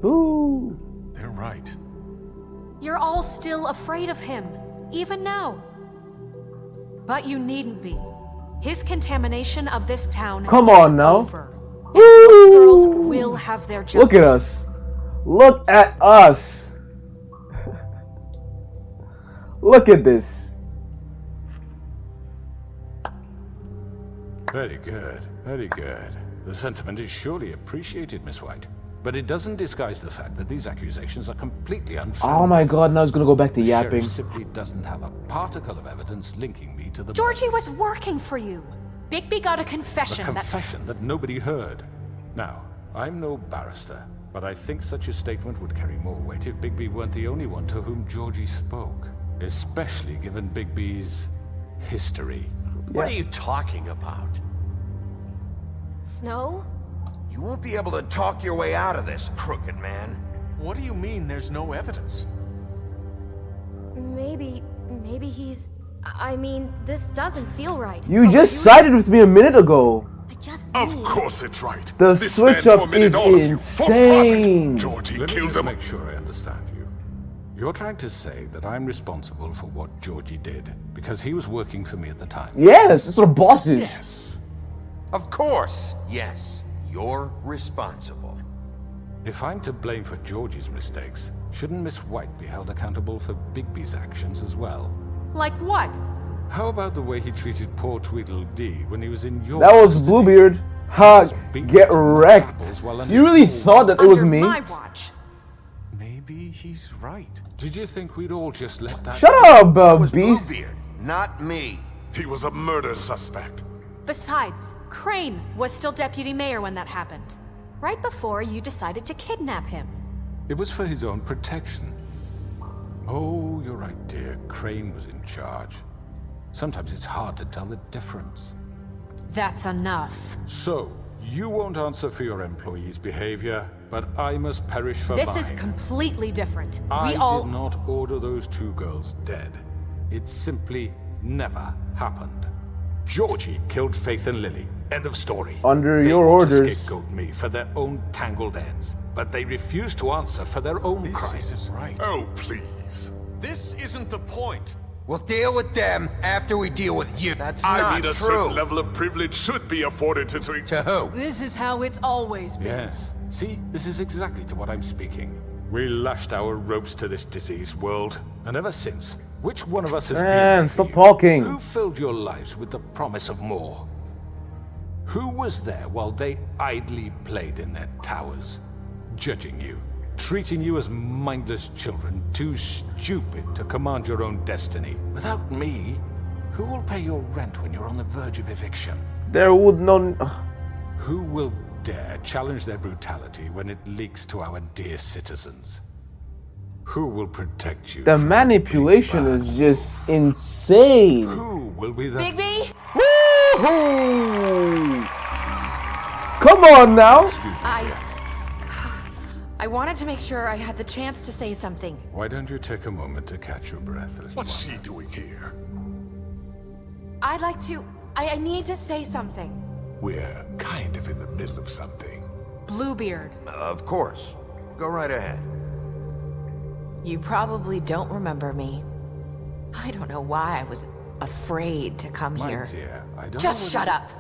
Boo. They're right. You're all still afraid of him, even now. But you needn't be. His contamination of this town Come is on now. over. And those girls will have their justice. Look at us. Look at us. Look at this. Very good, very good. The sentiment is surely appreciated, Miss White. But it doesn't disguise the fact that these accusations are completely unfounded. Oh my god, now he's gonna go back to The yapping. sheriff simply doesn't have a particle of evidence linking me to the Georgie was working for you. Bigby got a confession. A confession that nobody heard. Now, I'm no barrister, but I think such a statement would carry more weight if Bigby weren't the only one to whom Georgie spoke. Especially given Bigby's history. What are you talking about? Snow? You won't be able to talk your way out of this, Crooked Man. What do you mean there's no evidence? Maybe he's... I mean, this doesn't feel right. You just sided with me a minute ago. Of course it's right. The This switch man up tormented is all of you for profit. insane. Georgie Let me killed just them. make sure I understand you. You're trying to say that I'm responsible for what Georgie did because he was working for me at the time. Yes, that's what a boss is. Yes. Of course, yes. You're responsible. If I'm to blame for Georgie's mistakes, shouldn't Miss White be held accountable for Bigby's actions as well? Like what? How about the way he treated poor Tweedledee when he was in your That was custody? Bluebeard. Ha, get wrecked. You really thought that it was me? My watch. Maybe he's right. Did you think we'd all just let that... Shut up, It was beast. Bluebeard, not me. He was a murder suspect. Besides, Crane was still deputy mayor when that happened. Right before you decided to kidnap him. It was for his own protection. Oh, you're right, dear. Crane was in charge. Sometimes it's hard to tell the difference. That's enough. So, you won't answer for your employees' behavior, but I must perish for This mine. is completely different. I We all... did not order those two girls dead. It simply never happened. Georgie killed Faith and Lily. End of story. Under They your want to orders. scapegoat me for their own tangled ends, but they refuse to answer for their own This crimes. isn't right. Oh, please. This isn't the point. We'll deal with them after we deal with you. That's I not mean, a true. certain level of privilege should be afforded to... To who? This is how it's always been. Yes. See, this is exactly to what I'm speaking. We lashed our ropes to this diseased world, and ever since, which one of us has been Man, there for stop you? talking. Who filled your lives with the promise of more? Who was there while they idly played in their towers, judging you, treating you as mindless children, too stupid to command your own destiny? Without me, who will pay your rent when you're on the verge of eviction? There would not... Who will dare challenge their brutality when it leaks to our dear citizens? Who will protect you? The manipulation is just insane. Who will be the... Bigby? Woohoo! Come on now. I wanted to make sure I had the chance to say something. Why don't you take a moment to catch your breath a little? What's she doing here? I'd like to... I need to say something. We're kind of in the middle of something. Bluebeard. Of course. Go right ahead. You probably don't remember me. I don't know why I was afraid to come My here. dear, I don't Just know shut up.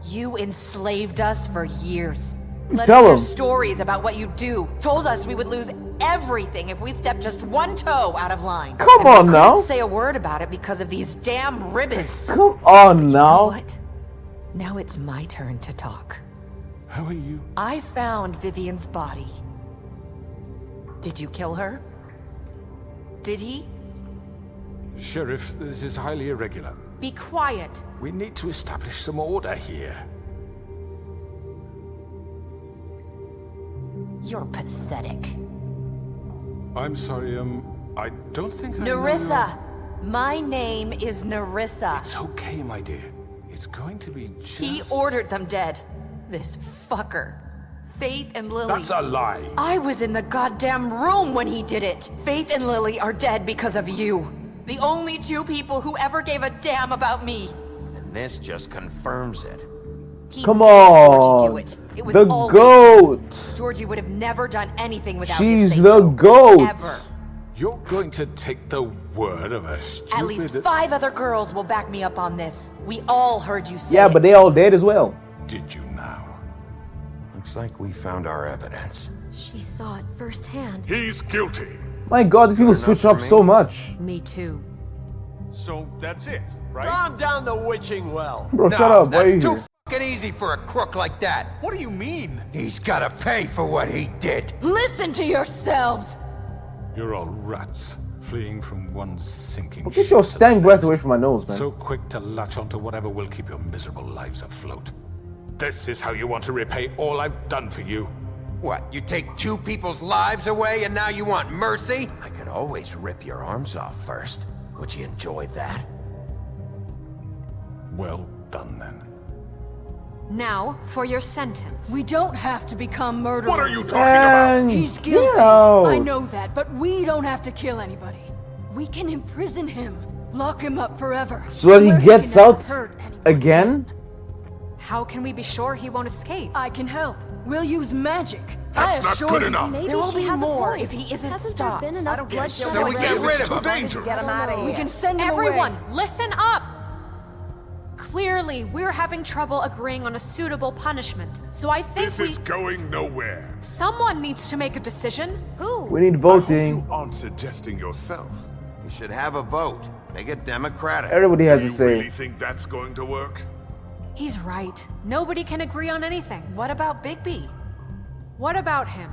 You enslaved us for years. Let Tell us hear him. stories about what you do. Told us we would lose everything if we stepped just one toe out of line. Come And on we now. couldn't say a word about it because of these damn ribbons. Come on You know now. what? Now it's my turn to talk. How are you? I found Vivian's body. Did you kill her? Did he? Sheriff, this is highly irregular. Be quiet. We need to establish some order here. You're pathetic. I'm sorry, I don't think I know Nerissa! My name is Nerissa. It's okay, my dear. It's going to be just... He ordered them dead. This fucker. Faith and Lily. That's a lie. I was in the goddamn room when he did it. Faith and Lily are dead because of you. The only two people who ever gave a damn about me. And this just confirms it. He Come made on. Georgie do it. It was The always goat. Georgie would have never done anything without She's his say the so. goat. Ever. You're going to take the word of a stupid... At least 5 other girls will back me up on this. We all heard you say Yeah, it. but they all dead as well. Did you now? Looks like we found our evidence. She saw it firsthand. He's guilty. My God, these people Good enough switch for up me. so much. Me too. So that's it, right? Calm down the witching well. Bro, shut up. Why are you That's too here? fucking easy for a crook like that. What do you mean? He's gotta pay for what he did. Listen to yourselves! You're all rats, fleeing from one sinking Get ship your to the stank breath next. away from my nose, man. So quick to latch onto whatever will keep your miserable lives afloat. This is how you want to repay all I've done for you. What, you take 2 people's lives away and now you want mercy? I could always rip your arms off first. Would you enjoy that? Well done, then. Now, for your sentence. We don't have to become murderers. What are you talking about? And He's guilty. get out. I know that, but we don't have to kill anybody. We can imprison him, lock him up forever. So that somewhere he gets can never out hurt anyone again? How can we be sure he won't escape? I can help. We'll use magic. That's I not assure good you. enough. Maybe There will she be has a more point. if he isn't Hasn't stopped. there been enough I don't get it. bloodshed So we already? get rid of Too him. dangerous. Get him out of here. We can send him Everyone, away. listen up! Clearly, we're having trouble agreeing on a suitable punishment. So I think This is going nowhere. someone needs to make a decision. Who? We need I voting. hope you aren't suggesting yourself. We should have a vote. Make it democratic. Everybody has Do to you say. really think that's going to work? He's right. Nobody can agree on anything. What about Bigby? What about him?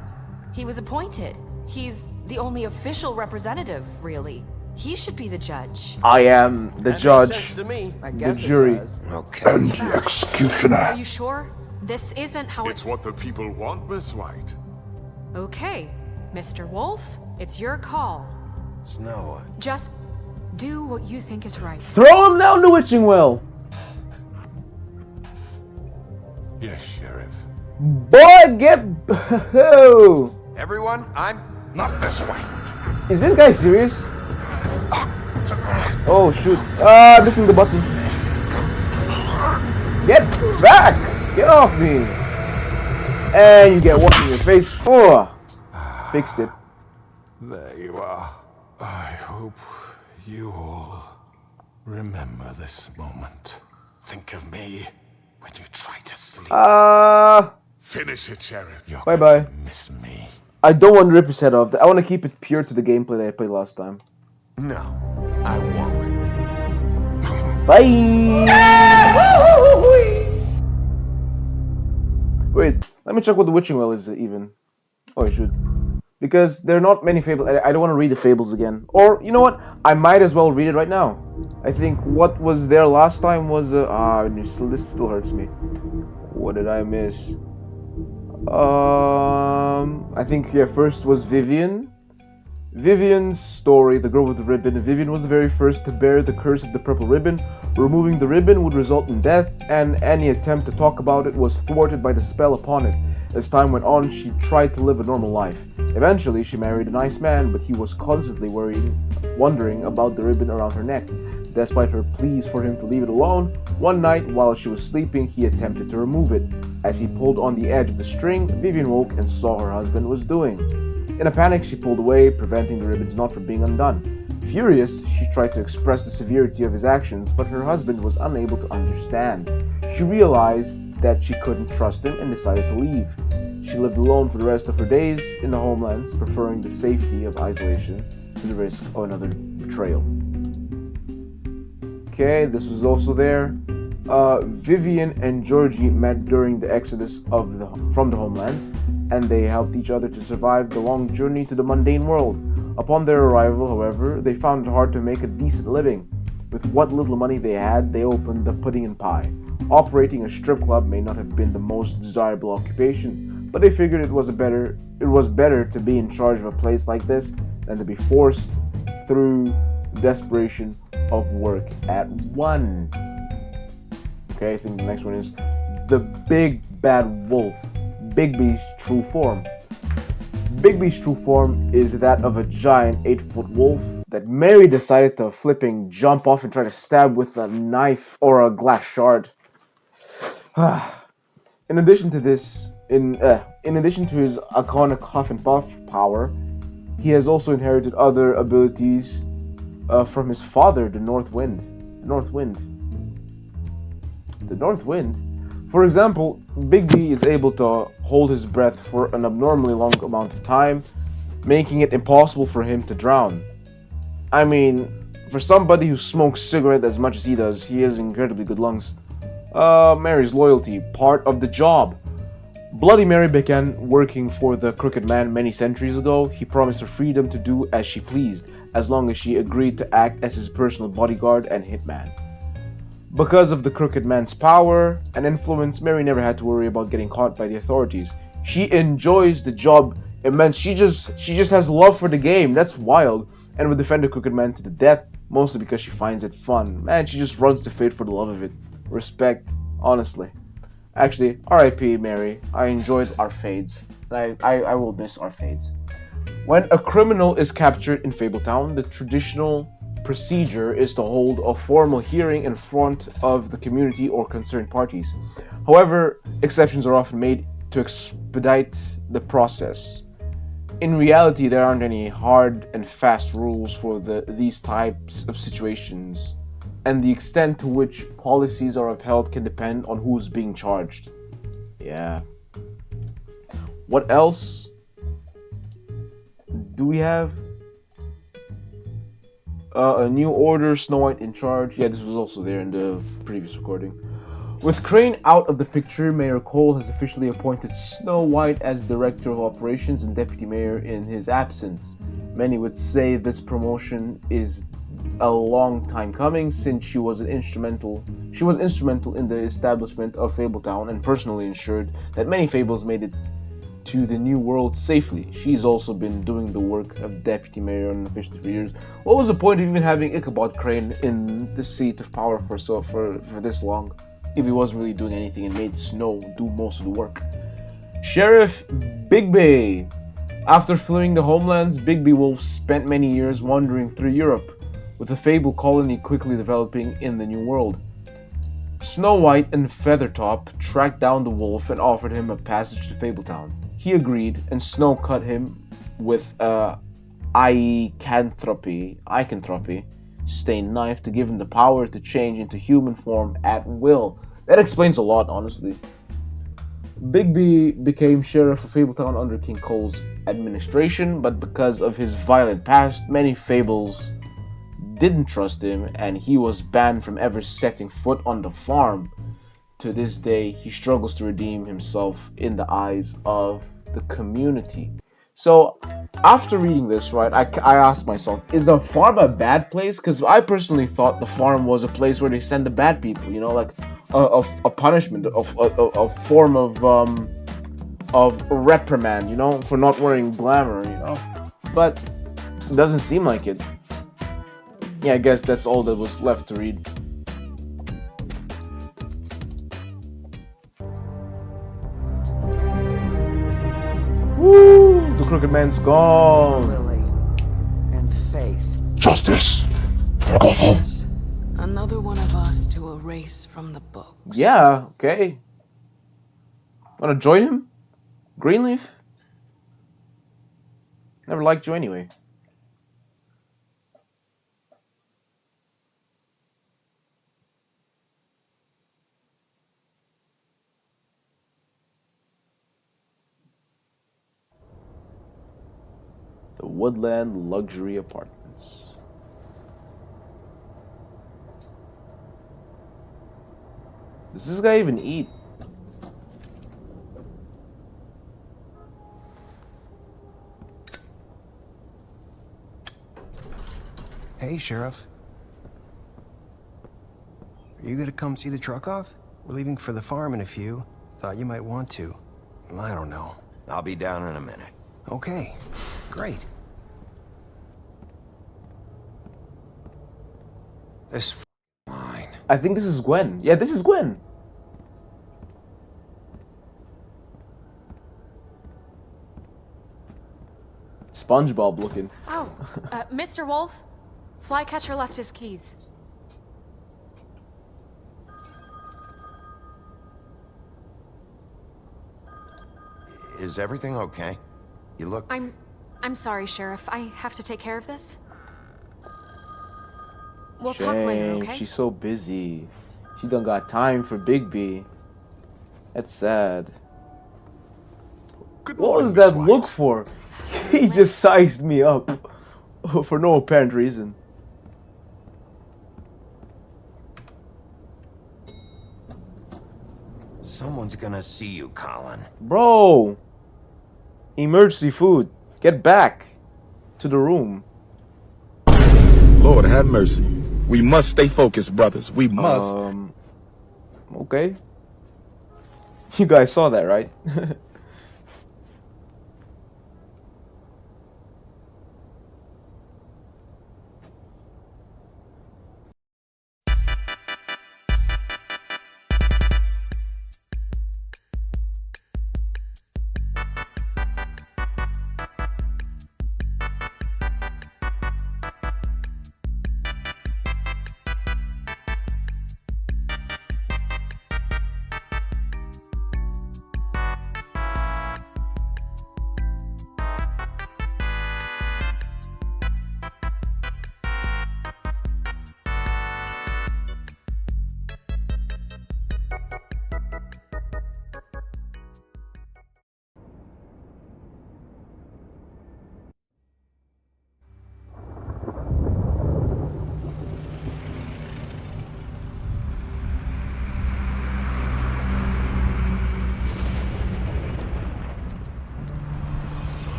He was appointed. He's the only official representative, really. He should be the judge. I am the judge, to me. I the guess it jury. does. Okay. And the executioner. Are you sure? This isn't how It's what the people want, Miss White. Okay, Mr. Wolf, it's your call. Snow. Just do what you think is right. Throw him down the witching well. Yes, Sheriff. Boy, get. Everyone, I'm Not this way. Is this guy serious? Oh shoot! Missing the button. Get back! Get off me! And you get one in your face. Oh, fixed it. There you are. I hope you all remember this moment. Think of me when you try to sleep. Finish it, Sheriff. You're Bye going bye. to miss me. I don't want to rip his head off. I want to keep it pure to the gameplay that I played last time. No, I won't. Bye! Wait, let me check what the witching well is even. Oh, I should. Because there are not many fables. I don't want to read the fables again. Or, you know what? I might as well read it right now. I think what was there last time was... this still hurts me. What did I miss? I think, yeah, first was Vivian. Vivian's story, the girl with the ribbon. Vivian was the very first to bear the curse of the purple ribbon. Removing the ribbon would result in death, and any attempt to talk about it was thwarted by the spell upon it. As time went on, she tried to live a normal life. Eventually, she married a nice man, but he was constantly wondering about the ribbon around her neck. Despite her pleas for him to leave it alone, one night while she was sleeping, he attempted to remove it. As he pulled on the edge of the string, Vivian woke and saw her husband was doing. In a panic, she pulled away, preventing the ribbon's knot from being undone. Furious, she tried to express the severity of his actions, but her husband was unable to understand. She realized that she couldn't trust him and decided to leave. She lived alone for the rest of her days in the homelands, preferring the safety of isolation to the risk of another betrayal. Okay, this was also there. Vivian and Georgie met during the exodus from the homelands, and they helped each other to survive the long journey to the mundane world. Upon their arrival, however, they found it hard to make a decent living. With what little money they had, they opened the Pudding and Pie. Operating a strip club may not have been the most desirable occupation, but they figured it was better to be in charge of a place like this than to be forced through the desperation of work at one. Okay, I think the next one is the Big Bad Wolf, Bigby's true form. Bigby's true form is that of a giant 8-foot wolf that Mary decided to flipping jump off and try to stab with a knife or a glass shard. In addition to his iconic huff and puff power, he has also inherited other abilities from his father, the North Wind. For example, Bigby is able to hold his breath for an abnormally long amount of time, making it impossible for him to drown. I mean, for somebody who smokes cigarette as much as he does, he has incredibly good lungs. Mary's loyalty, part of the job. Bloody Mary began working for the Crooked Man many centuries ago. He promised her freedom to do as she pleased, as long as she agreed to act as his personal bodyguard and hitman. Because of the Crooked Man's power and influence, Mary never had to worry about getting caught by the authorities. She enjoys the job immensely. She just has love for the game. That's wild. And would defend the Crooked Man to the death, mostly because she finds it fun. Man, she just runs to fate for the love of it. Respect, honestly. Actually, R.I.P. Mary. I enjoyed our fades. I will miss our fades. When a criminal is captured in Fabletown, the traditional procedure is to hold a formal hearing in front of the community or concerned parties. However, exceptions are often made to expedite the process. In reality, there aren't any hard and fast rules for these types of situations, and the extent to which policies are upheld can depend on who's being charged. Yeah. What else do we have? A new order, Snow White in charge. Yeah, this was also there in the previous recording. With Crane out of the picture, Mayor Cole has officially appointed Snow White as Director of Operations and Deputy Mayor in his absence. Many would say this promotion is a long time coming, since she was instrumental in the establishment of Fabletown and personally ensured that many fables made it to the new world safely. She's also been doing the work of deputy mayor unofficially for years. What was the point of even having Ichabod Crane in the seat of power for this long, if he wasn't really doing anything and made Snow do most of the work? Sheriff Bigby. After fleeing the homelands, Bigby Wolf spent many years wandering through Europe, with a fable colony quickly developing in the New World. Snow White and Feathertop tracked down the wolf and offered him a passage to Fabletown. He agreed, and Snow cut him with a lycanthropy stained knife to give him the power to change into human form at will. That explains a lot, honestly. Bigby became sheriff of Fabletown under King Cole's administration, but because of his violent past, many fables didn't trust him, and he was banned from ever setting foot on the farm. To this day, he struggles to redeem himself in the eyes of the community. So, after reading this, right, I asked myself, is the farm a bad place? Because I personally thought the farm was a place where they send the bad people, you know, like a punishment, a form of reprimand, you know, for not wearing glamour, you know. But Doesn't seem like it. Yeah, I guess that's all that was left to read. Woo! The Crooked Man's gone. Lily and Faith. Justice for Gotham. Another one of us to erase from the book. Yeah, okay. Wanna join him? Greenleaf? Never liked you anyway. The Woodland Luxury Apartments. Does this guy even eat? Hey, Sheriff. Are you gonna come see the truck off? We're leaving for the farm in a few. Thought you might want to. I don't know. I'll be down in a minute. Okay, great. This line. I think this is Gwen. Yeah, this is Gwen. SpongeBob looking. Oh, Mr. Wolf, Flycatcher left his keys. Is everything okay? You look... I'm sorry, Sheriff. I have to take care of this. We'll talk later, okay? She's so busy. She done got time for Bigby. That's sad. What was that look for? He just sized me up for no apparent reason. Someone's gonna see you, Colin. Bro! Emergency food. Get back to the room. Lord have mercy. We must stay focused, brothers. We must. Okay. You guys saw that, right?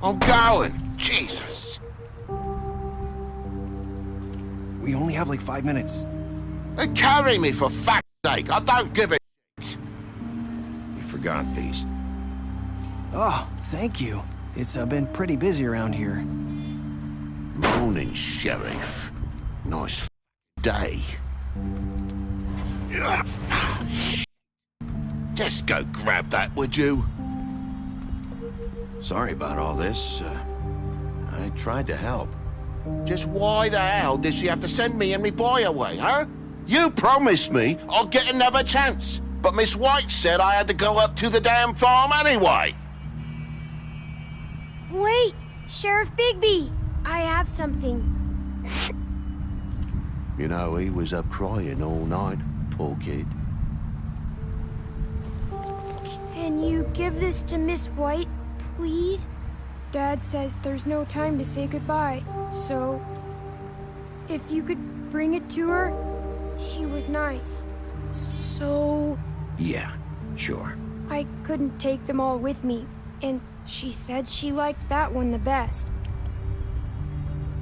I'm going. Jesus. We only have like 5 minutes. Carry me for fuck's sake. I don't give a shit. You forgot these. Oh, thank you. It's been pretty busy around here. Morning, Sheriff. Nice day. Just go grab that, would you? Sorry about all this. I tried to help. Just why the hell did she have to send me and me boy away, huh? You promised me I'd get another chance, but Miss White said I had to go up to the damn farm anyway. Wait, Sheriff Bigby, I have something. You know, he was up crying all night, poor kid. Can you give this to Miss White, please? Dad says there's no time to say goodbye, so if you could bring it to her, she was nice. So Yeah, sure. I couldn't take them all with me, and she said she liked that one the best.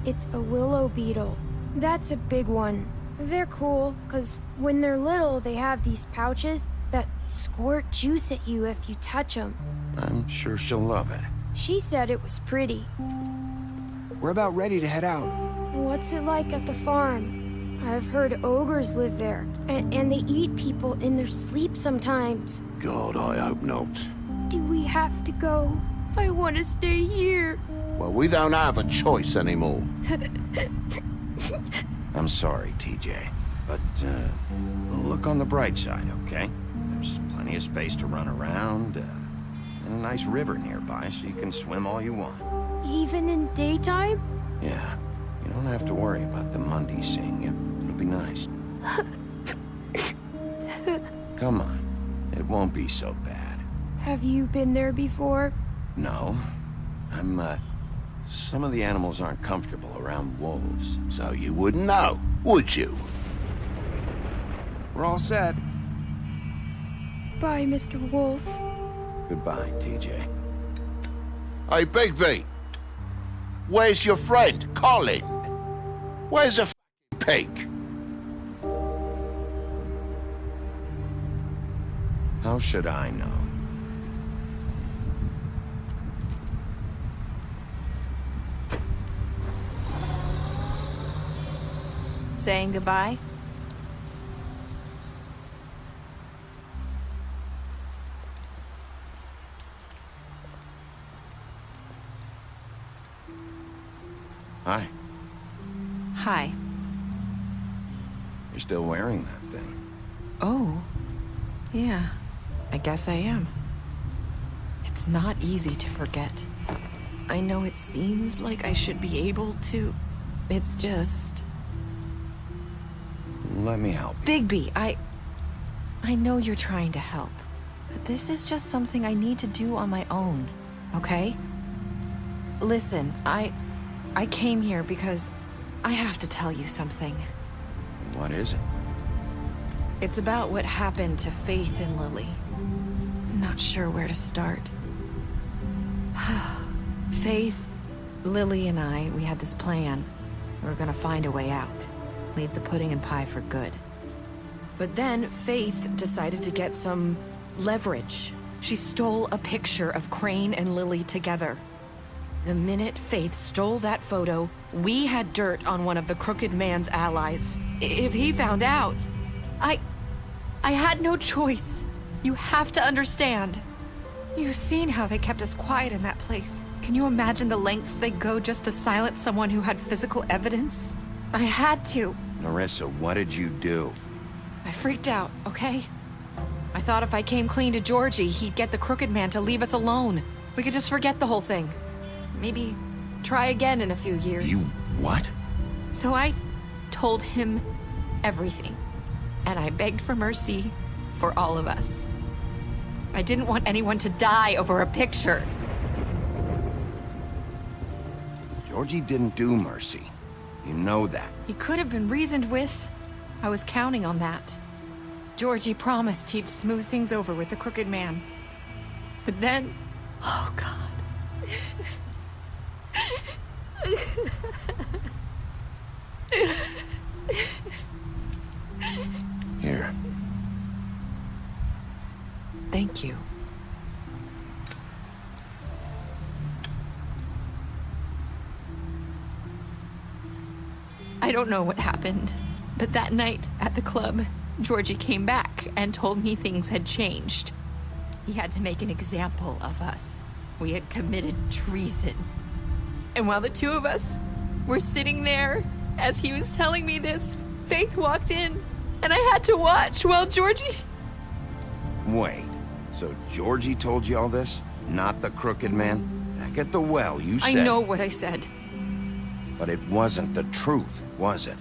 It's a willow beetle. That's a big one. They're cool, 'cause when they're little, they have these pouches that squirt juice at you if you touch them. I'm sure she'll love it. She said it was pretty. We're about ready to head out. What's it like at the farm? I've heard ogres live there, and they eat people in their sleep sometimes. God, I hope not. Do we have to go? I want to stay here. Well, we don't have a choice anymore. I'm sorry, TJ, but look on the bright side, okay? There's plenty of space to run around, and a nice river nearby, so you can swim all you want. Even in daytime? Yeah, you don't have to worry about the Mundies seeing you. It'll be nice. Come on, it won't be so bad. Have you been there before? No, some of the animals aren't comfortable around wolves. So you wouldn't know, would you? We're all set. Bye, Mr. Wolf. Goodbye, TJ. Hey, Bigby. Where's your friend, Colin? Where's a f***ing pig? How should I know? Saying goodbye? Hi. Hi. You're still wearing that thing. Oh. Yeah. I guess I am. It's not easy to forget. I know it seems like I should be able to. It's just... Let me help you. Bigby, I know you're trying to help. But this is just something I need to do on my own, okay? Listen, I came here because I have to tell you something. What is it? It's about what happened to Faith and Lily. I'm not sure where to start. Faith, Lily, and I, we had this plan. We were gonna find a way out. Leave the pudding and pie for good. But then Faith decided to get some leverage. She stole a picture of Crane and Lily together. The minute Faith stole that photo, we had dirt on one of the Crooked Man's allies. If he found out, I had no choice. You have to understand. You've seen how they kept us quiet in that place. Can you imagine the lengths they'd go just to silence someone who had physical evidence? I had to. Nerissa, what did you do? I freaked out, okay? I thought if I came clean to Georgie, he'd get the Crooked Man to leave us alone. We could just forget the whole thing. Maybe try again in a few years. You what? So I told him everything. And I begged for mercy for all of us. I didn't want anyone to die over a picture. Georgie didn't do mercy. You know that. He could have been reasoned with. I was counting on that. Georgie promised he'd smooth things over with the Crooked Man. But then... Oh, God. Here. Thank you. I don't know what happened, but that night at the club, Georgie came back and told me things had changed. He had to make an example of us. We had committed treason. And while the two of us were sitting there, as he was telling me this, Faith walked in, and I had to watch while Georgie... Wait, so Georgie told you all this? Not the Crooked Man? Back at the well, you said... I know what I said. But it wasn't the truth, was it?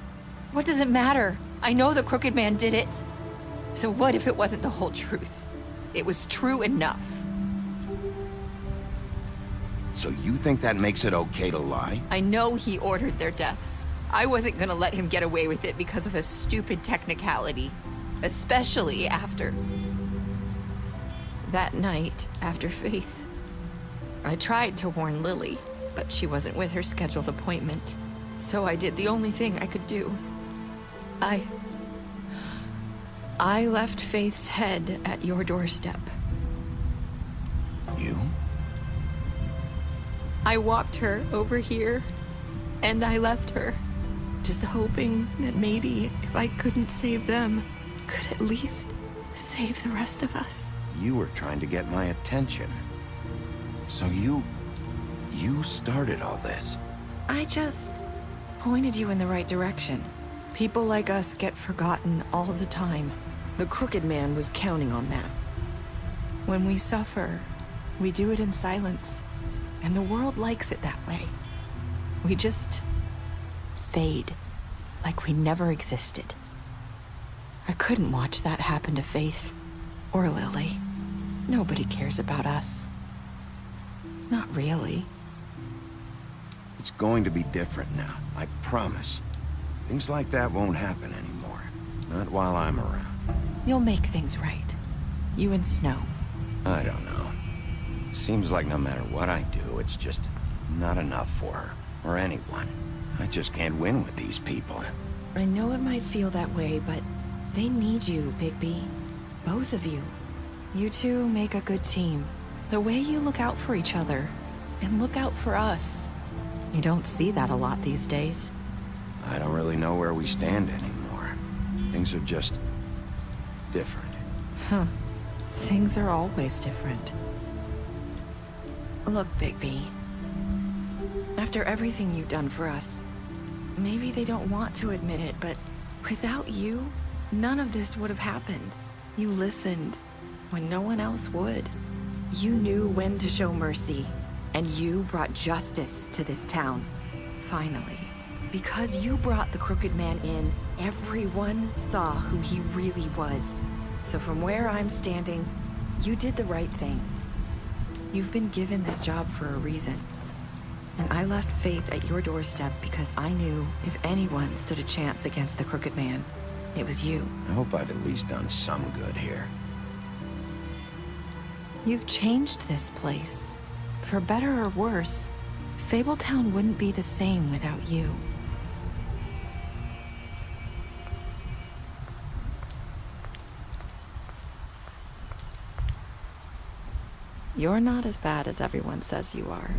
What does it matter? I know the Crooked Man did it. So what if it wasn't the whole truth? It was true enough. So you think that makes it okay to lie? I know he ordered their deaths. I wasn't gonna let him get away with it because of a stupid technicality. Especially after... that night, after Faith. I tried to warn Lily, but she wasn't with her scheduled appointment. So I did the only thing I could do. I left Faith's head at your doorstep. You? I walked her over here, and I left her, just hoping that maybe if I couldn't save them, could at least save the rest of us. You were trying to get my attention. So you started all this. I just pointed you in the right direction. People like us get forgotten all the time. The Crooked Man was counting on that. When we suffer, we do it in silence, and the world likes it that way. We just fade, like we never existed. I couldn't watch that happen to Faith, or Lily. Nobody cares about us. Not really. It's going to be different now, I promise. Things like that won't happen anymore. Not while I'm around. You'll make things right. You and Snow. I don't know. Seems like no matter what I do, it's just not enough for her, or anyone. I just can't win with these people. I know it might feel that way, but they need you, Bigby. Both of you. You two make a good team. The way you look out for each other, and look out for us. You don't see that a lot these days. I don't really know where we stand anymore. Things are just different. Huh. Things are always different. Look, Bigby. After everything you've done for us, maybe they don't want to admit it, but without you, none of this would have happened. You listened when no one else would. You knew when to show mercy, and you brought justice to this town. Finally. Because you brought the Crooked Man in, everyone saw who he really was. So from where I'm standing, you did the right thing. You've been given this job for a reason. And I left Faith at your doorstep because I knew if anyone stood a chance against the Crooked Man, it was you. I hope I've at least done some good here. You've changed this place. For better or worse, Fabletown wouldn't be the same without you. You're not as bad as everyone says you are.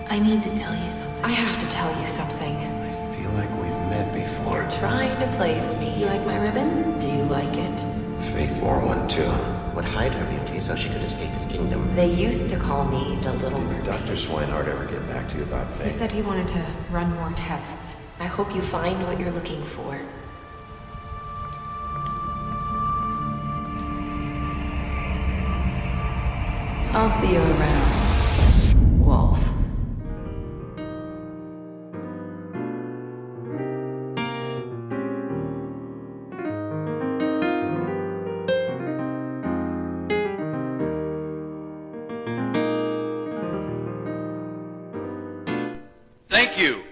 I need to tell you something. I have to tell you something. I feel like we've met before. You're trying to place me. You like my ribbon? Do you like it? Faith wore one too. Would hide her beauty so she could escape his kingdom. They used to call me the Little Mermaid. Dr. Swinehart ever get back to you about Faith? He said he wanted to run more tests. I hope you find what you're looking for. I'll see you around, Wolf. Thank you